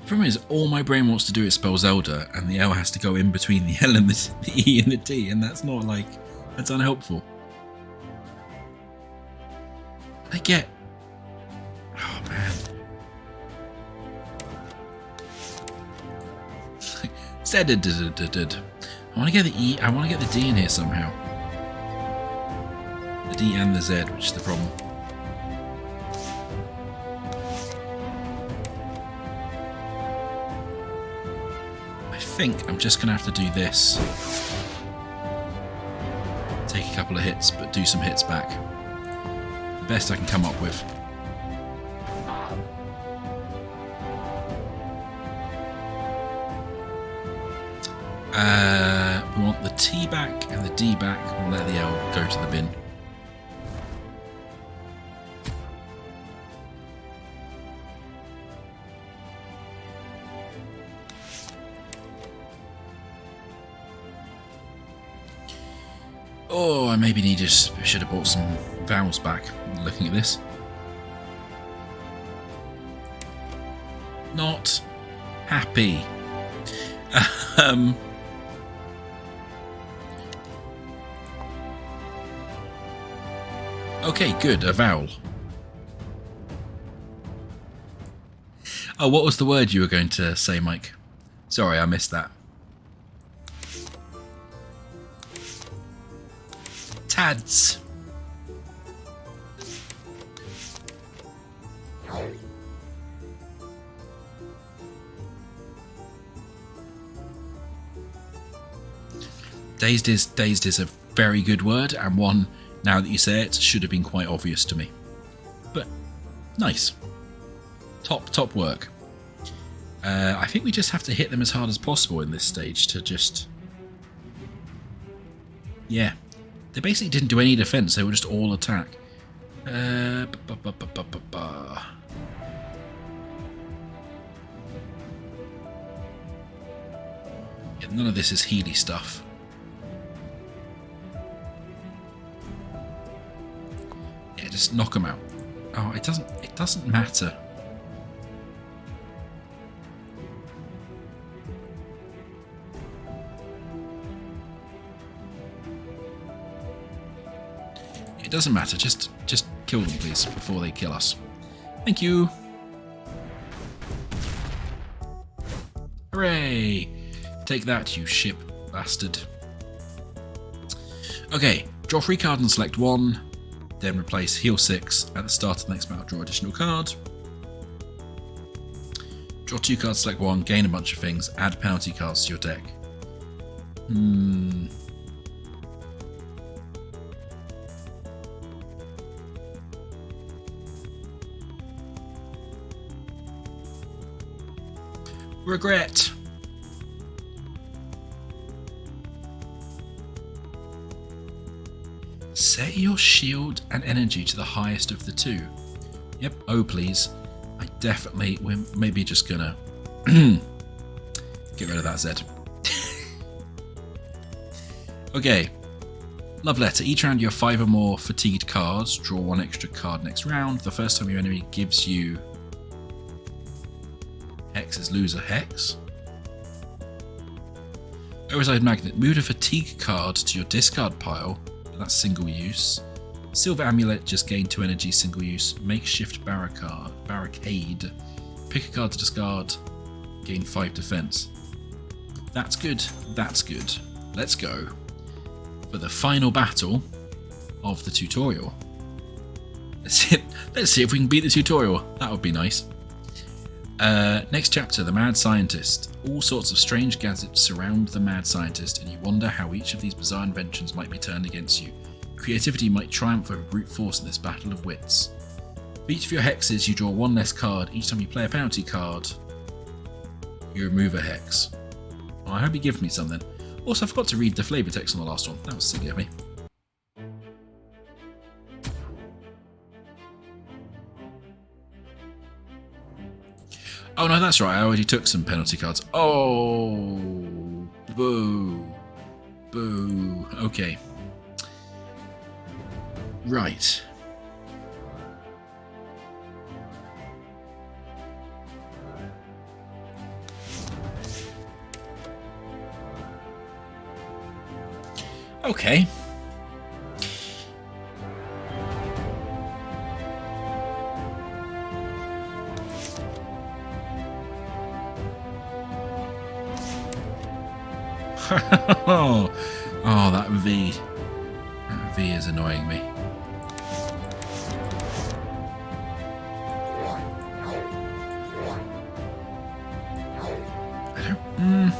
Problem is, all my brain wants to do is spell Zelda, and the L has to go in between the L and the E and the D, and that's not like, that's unhelpful. I get, oh man. I want to get the E, I want to get the D in here somehow. The D and the Z, which is the problem. I think I'm just going to have to do this. Take a couple of hits, but do some hits back. The best I can come up with. We want the T back and the D back. We'll let the L go to the bin. Oh, I maybe should have bought some vowels back. Looking at this, not happy. Okay, good. A vowel. Oh, what was the word you were going to say, Mike? Sorry, I missed that. Tads. Dazed is a very good word, and one, now that you say it, should have been quite obvious to me. But nice. Top work. I think we just have to hit them as hard as possible in this stage to just... Yeah. They basically didn't do any defense, they were just all attack. Yeah, none of this is Healy stuff. Yeah, just knock them out. Oh, it doesn't matter. It doesn't matter. Just kill them, please, before they kill us. Thank you. Hooray! Take that, you ship bastard. Okay, draw 3 cards and select 1. Then replace heal 6 at the start of the next battle. Draw additional card. Draw 2 cards, select 1. Gain a bunch of things. Add penalty cards to your deck. Regret. Set your shield and energy to the highest of the 2. Yep, oh please. I definitely, we're maybe just gonna get rid of that Z. Okay. Love letter. Each round you have 5 or more fatigued cards. Draw 1 extra card next round. The first time your enemy gives you hexes, lose a hex. Oversized magnet. Move a fatigue card to your discard pile. That's single use. Silver amulet, just gain 2 energy, single use. Makeshift barricade. Pick a card to discard, gain 5 defense. That's good. That's good. Let's go for the final battle of the tutorial. Let's see if we can beat the tutorial. That would be nice. Next chapter, the Mad Scientist. All sorts of strange gadgets surround the Mad Scientist, and you wonder how each of these bizarre inventions might be turned against you. Creativity might triumph over brute force in this battle of wits. For each of your hexes, you draw 1 less card. Each time you play a penalty card, you remove a hex. Oh, I hope you give me something. Also, I forgot to read the flavor text on the last one. That was silly of me. Oh no, that's right, I already took some penalty cards. Oh, boo. Boo. Okay. Right. Okay. Oh, that V. That V is annoying me. I don't...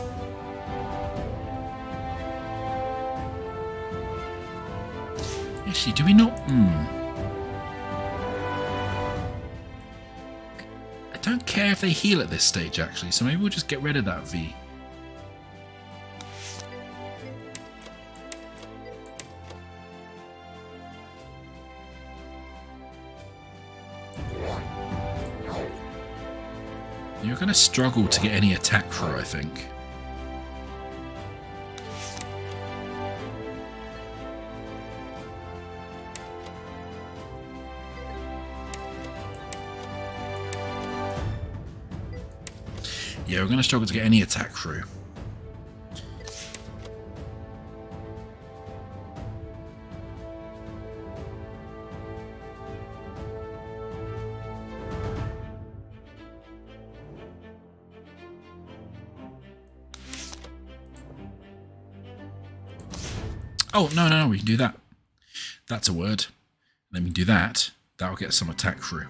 Actually, do we not... I don't care if they heal at this stage, actually, so maybe we'll just get rid of that V. You're going to struggle to get any attack through, I think. Yeah, we're going to struggle to get any attack through. Oh, no, we can do that. That's a word. Let me do that. That'll get some attack through.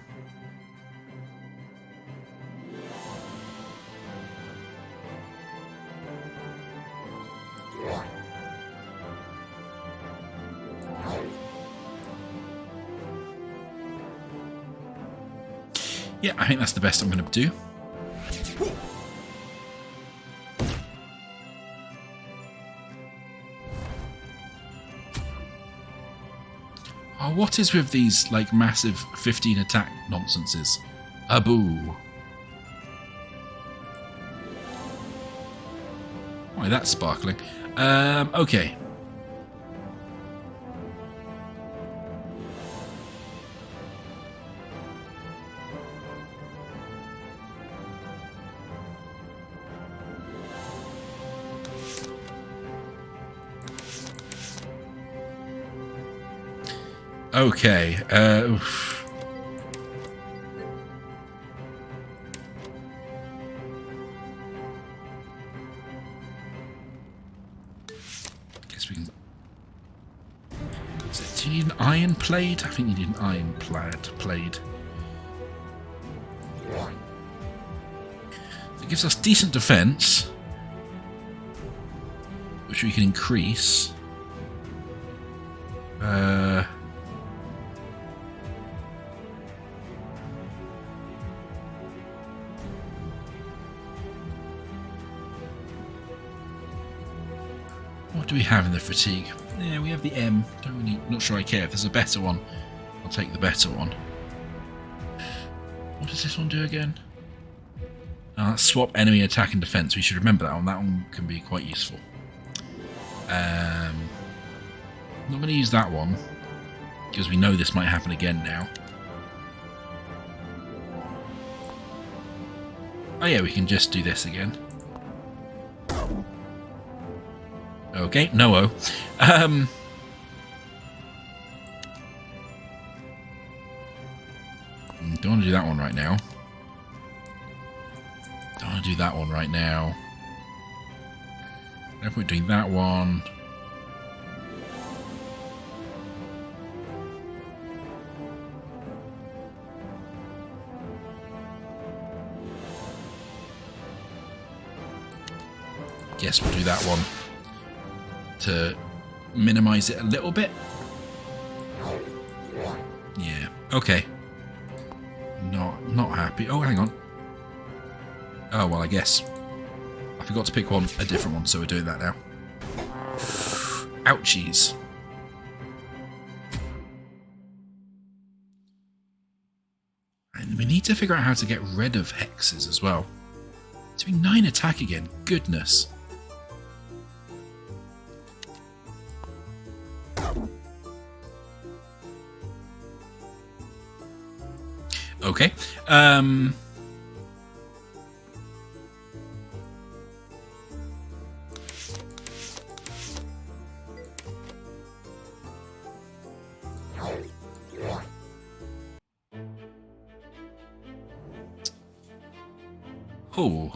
Yeah, I think that's the best I'm going to do. Oh, what is with these, like, massive 15 attack nonsenses? Aboo. Why, that's sparkling. Okay. Okay, guess we can... Do you need an iron plate? I think you need an iron plate. It gives us decent defense, which we can increase. What do we have in the fatigue? Yeah, we have the M. Don't really, not sure I care. If there's a better one, I'll take the better one. What does this one do again? Swap enemy attack and defense. We should remember that one. That one can be quite useful. Not going to use that one because we know this might happen again now. Oh yeah, we can just do this again. Okay, no-oh. Don't want to do that one right now. Don't want to do that one right now. No point doing that one. Guess we'll do that one to minimize it a little bit. Yeah, okay. Not happy. Oh, hang on. Oh, well, I guess I forgot to pick a different one, so we're doing that now. Ouchies. And we need to figure out how to get rid of hexes as well. Doing 9 attack again. Goodness. Okay. Oh.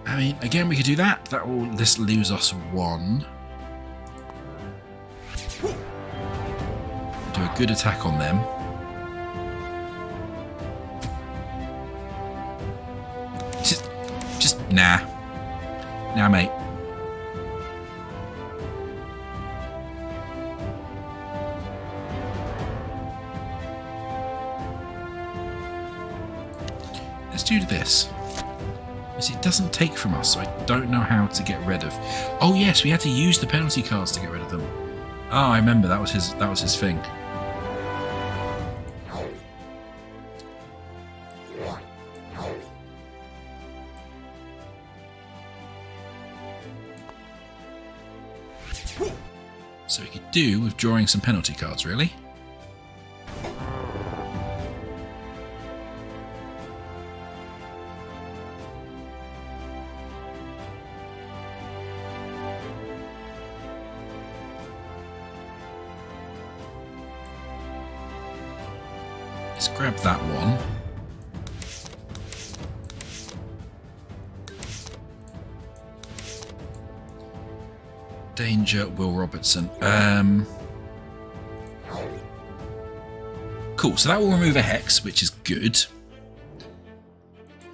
I mean, again, we could do that. That will this lose us 1. Do a good attack on them. Just nah. Nah, mate. Let's do this. It doesn't take from us, so I don't know how to get rid of. Oh yes, we had to use the penalty cards to get rid of them. Oh, I remember that was his thing. So we could do with drawing some penalty cards, really. Let's grab that one. Danger, Will Robertson. Cool, so that will remove a hex, which is good.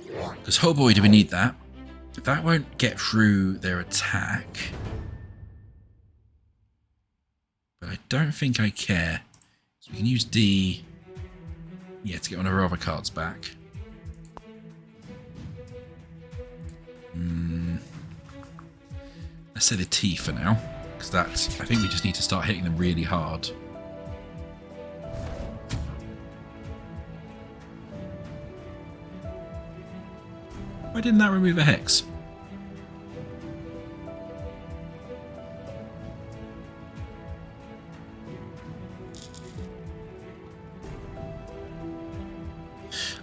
Because, oh boy, do we need that. That won't get through their attack. But I don't think I care. So we can use D... Yeah, to get one of our other cards back. Let's say the T for now, because that's. I think we just need to start hitting them really hard. Why didn't that remove a hex?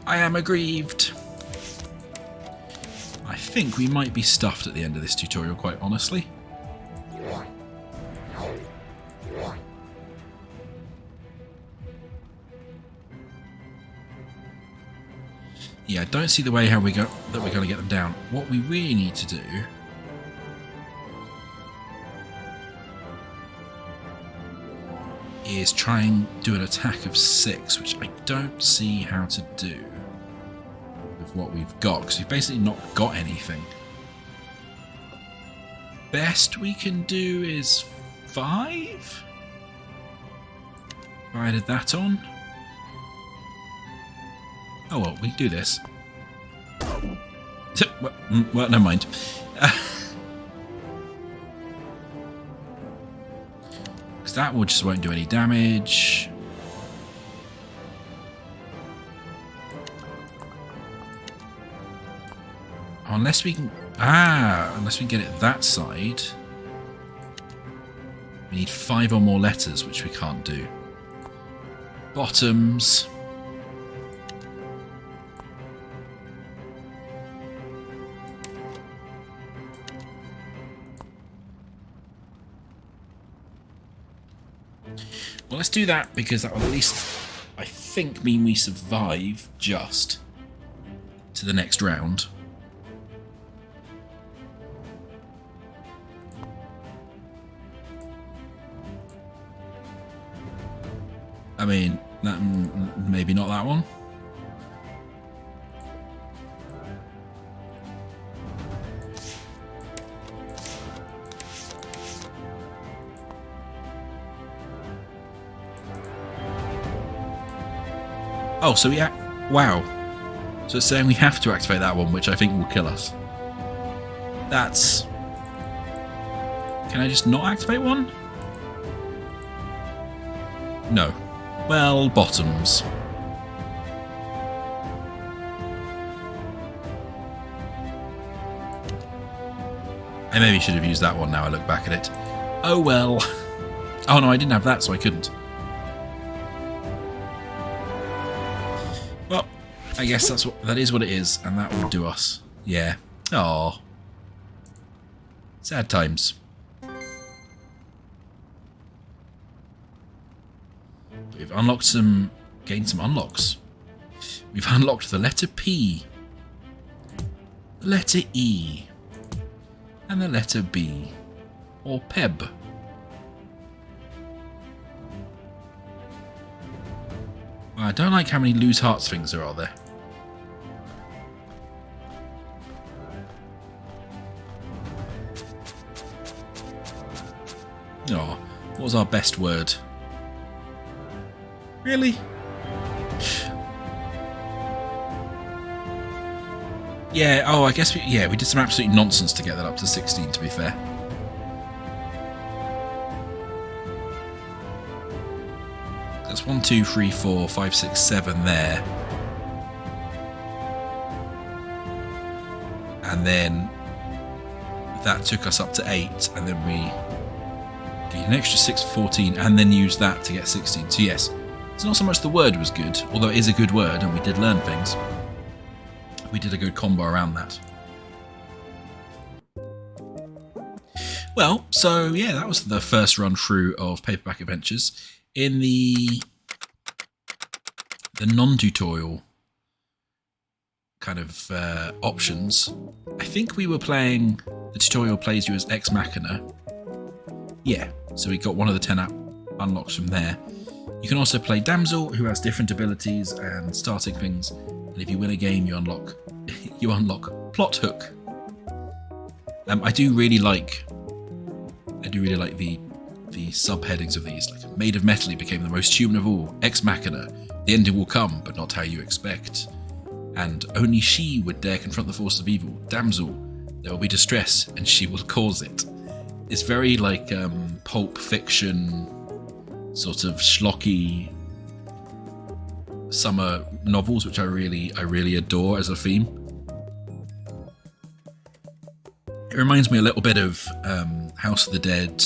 I am aggrieved. I think we might be stuffed at the end of this tutorial, quite honestly. Yeah, I don't see the way how we're going to get them down. What we really need to do is try and do an attack of 6, which I don't see how to do with what we've got, because we've basically not got anything. Best we can do is 5? If I added that on. Oh well, we can do this. Well, never mind. Because that will just won't do any damage. Unless we can... unless we can get it that side. We need 5 or more letters, which we can't do. Bottoms. Well, let's do that, because that will at least, I think, mean we survive just to the next round. I mean, that, maybe not that one. Oh, so we wow. So it's saying we have to activate that one, which I think will kill us. That's... Can I just not activate one? No. Well, bottoms. I maybe should have used that one now I look back at it. Oh well. Oh no, I didn't have that, so I couldn't. I guess that is what it is, and that will do us. Yeah. Oh. Sad times. We've unlocked gained some unlocks. We've unlocked the letter P, the letter E, and the letter B, or PEB. I don't like how many lose hearts things there are there. Oh, what was our best word? Really? Yeah, oh, I guess we did some absolute nonsense to get that up to 16, to be fair. That's 1, 2, 3, 4, 5, 6, 7 there. And then that took us up to 8, and then we get an extra 6, 14, and then use that to get 16. So yes, it's not so much the word was good, although it is a good word and we did learn things. We did a good combo around that. Well, so yeah, that was the first run through of Paperback Adventures. In the non-tutorial kind of options, I think we were playing, the tutorial plays you as Ex Machina. Yeah, so we got one of the 10 unlocks from there. You can also play Damsel, who has different abilities and starting things, and if you win a game, you unlock Plot Hook. I do really like the subheadings of these. Like, Made of Metal, he became the most human of all. Ex Machina, the ending will come, but not how you expect. And only she would dare confront the force of evil. Damsel, there will be distress, and she will cause it. It's very like pulp fiction, sort of schlocky summer novels, which I really adore as a theme. It reminds me a little bit of House of the Dead.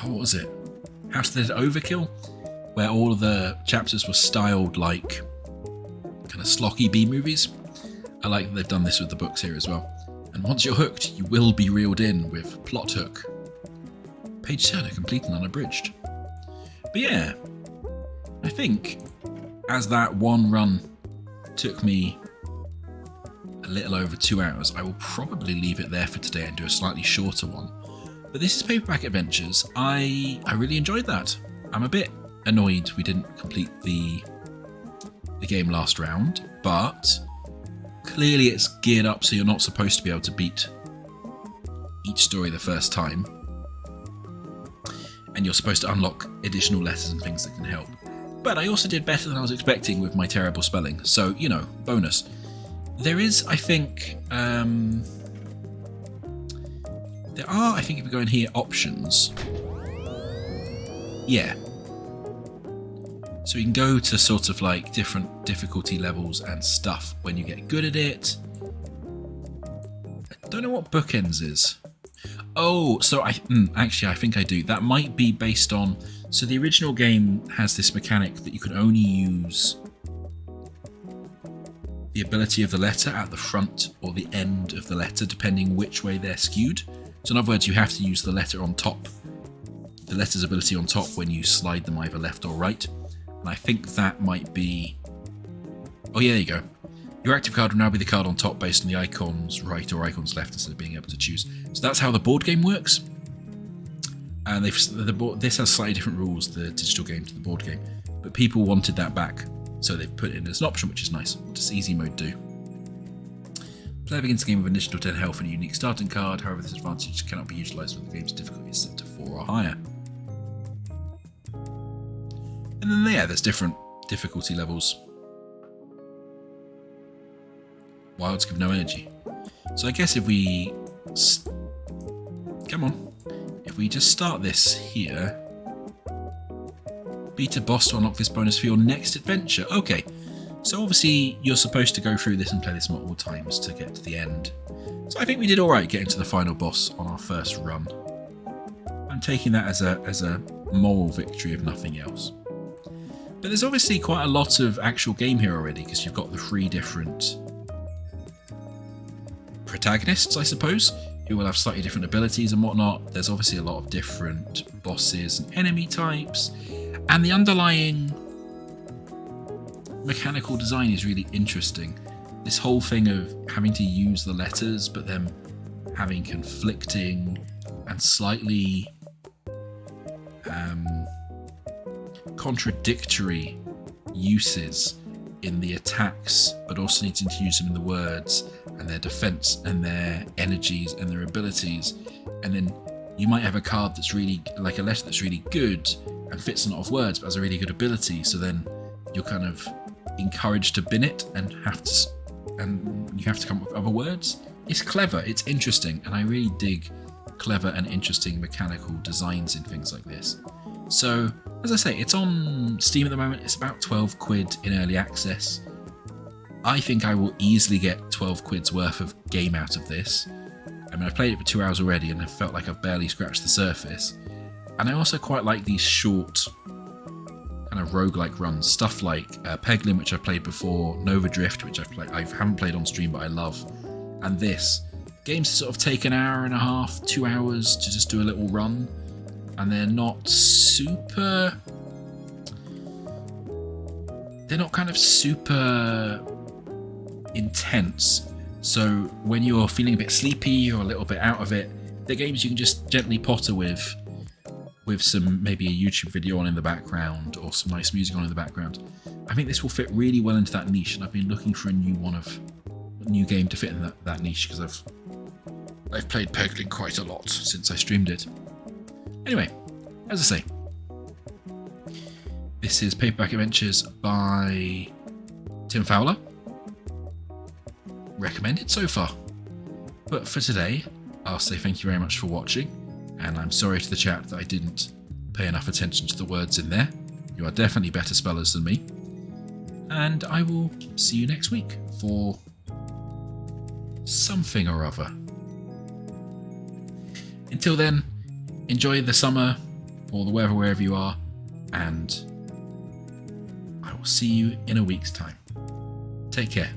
Oh, what was it? House of the Dead Overkill, where all of the chapters were styled like kind of schlocky B movies. I like that they've done this with the books here as well. And once you're hooked, you will be reeled in with Plot Hook. Page turner complete and unabridged. But yeah, I think as that one run took me a little over 2 hours, I will probably leave it there for today and do a slightly shorter one. But this is Paperback Adventures. I really enjoyed that. I'm a bit annoyed we didn't complete the game last round, but clearly it's geared up so you're not supposed to be able to beat each story the first time. And you're supposed to unlock additional letters and things that can help. But I also did better than I was expecting with my terrible spelling, so, you know, bonus. There is, I think, there are, I think if we go in here, options. Yeah. So we can go to sort of like different difficulty levels and stuff when you get good at it. I don't know what bookends is. Oh, so actually I think I do. That might be based on, so the original game has this mechanic that you can only use the ability of the letter at the front or the end of the letter, depending which way they're skewed. So in other words, you have to use the letter on top, the letter's ability on top when you slide them either left or right. And I think that might be, oh yeah, there you go. Your active card will now be the card on top based on the icons right or icons left instead of being able to choose. So that's how the board game works. And this has slightly different rules, the digital game to the board game. But people wanted that back, so they've put it in as an option, which is nice. What does easy mode do? Player begins the game with an additional 10 health and a unique starting card. However, this advantage cannot be utilised when the game's difficulty is set to 4 or higher. And then there's different difficulty levels. Wilds give no energy. So I guess if we... Come on. If we just start this here... Beat a boss to unlock this bonus for your next adventure. Okay. So obviously you're supposed to go through this and play this multiple times to get to the end. So I think we did alright getting to the final boss on our first run. I'm taking that as a moral victory if nothing else. But there's obviously quite a lot of actual game here already, because you've got the 3 different protagonists, I suppose, who will have slightly different abilities and whatnot. There's obviously a lot of different bosses and enemy types, and the underlying mechanical design is really interesting. This whole thing of having to use the letters, but then having conflicting and slightly contradictory uses in the attacks, but also needing to use them in the words and their defense and their energies and their abilities. And then you might have a card that's really like a letter that's really good and fits a lot of words but has a really good ability, so then you're kind of encouraged to bin it and you have to come up with other words. It's clever, it's interesting, and I really dig clever and interesting mechanical designs in things like this. So, as I say, it's on Steam at the moment. It's about 12 quid in early access. I think I will easily get 12 quid's worth of game out of this. I mean, I've played it for 2 hours already and I felt like I've barely scratched the surface. And I also quite like these short kind of roguelike runs, stuff like Peglin, which I've played before, Nova Drift, which I haven't played on stream but I love, and this. Games that sort of take an hour and a half, 2 hours to just do a little run, and they're not kind of super intense. So when you're feeling a bit sleepy or a little bit out of it, they're games you can just gently potter with some, maybe a YouTube video on in the background or some nice music on in the background. I think this will fit really well into that niche, and I've been looking for a new game to fit in that niche, because I've played Peglin quite a lot since I streamed it. Anyway, as I say, this is Paperback Adventures by Tim Fowler. Recommended so far. But for today, I'll say thank you very much for watching, and I'm sorry to the chat that I didn't pay enough attention to the words in there. You are definitely better spellers than me. And I will see you next week for something or other. Until then, enjoy the summer or the weather wherever you are, and I will see you in a week's time. Take care.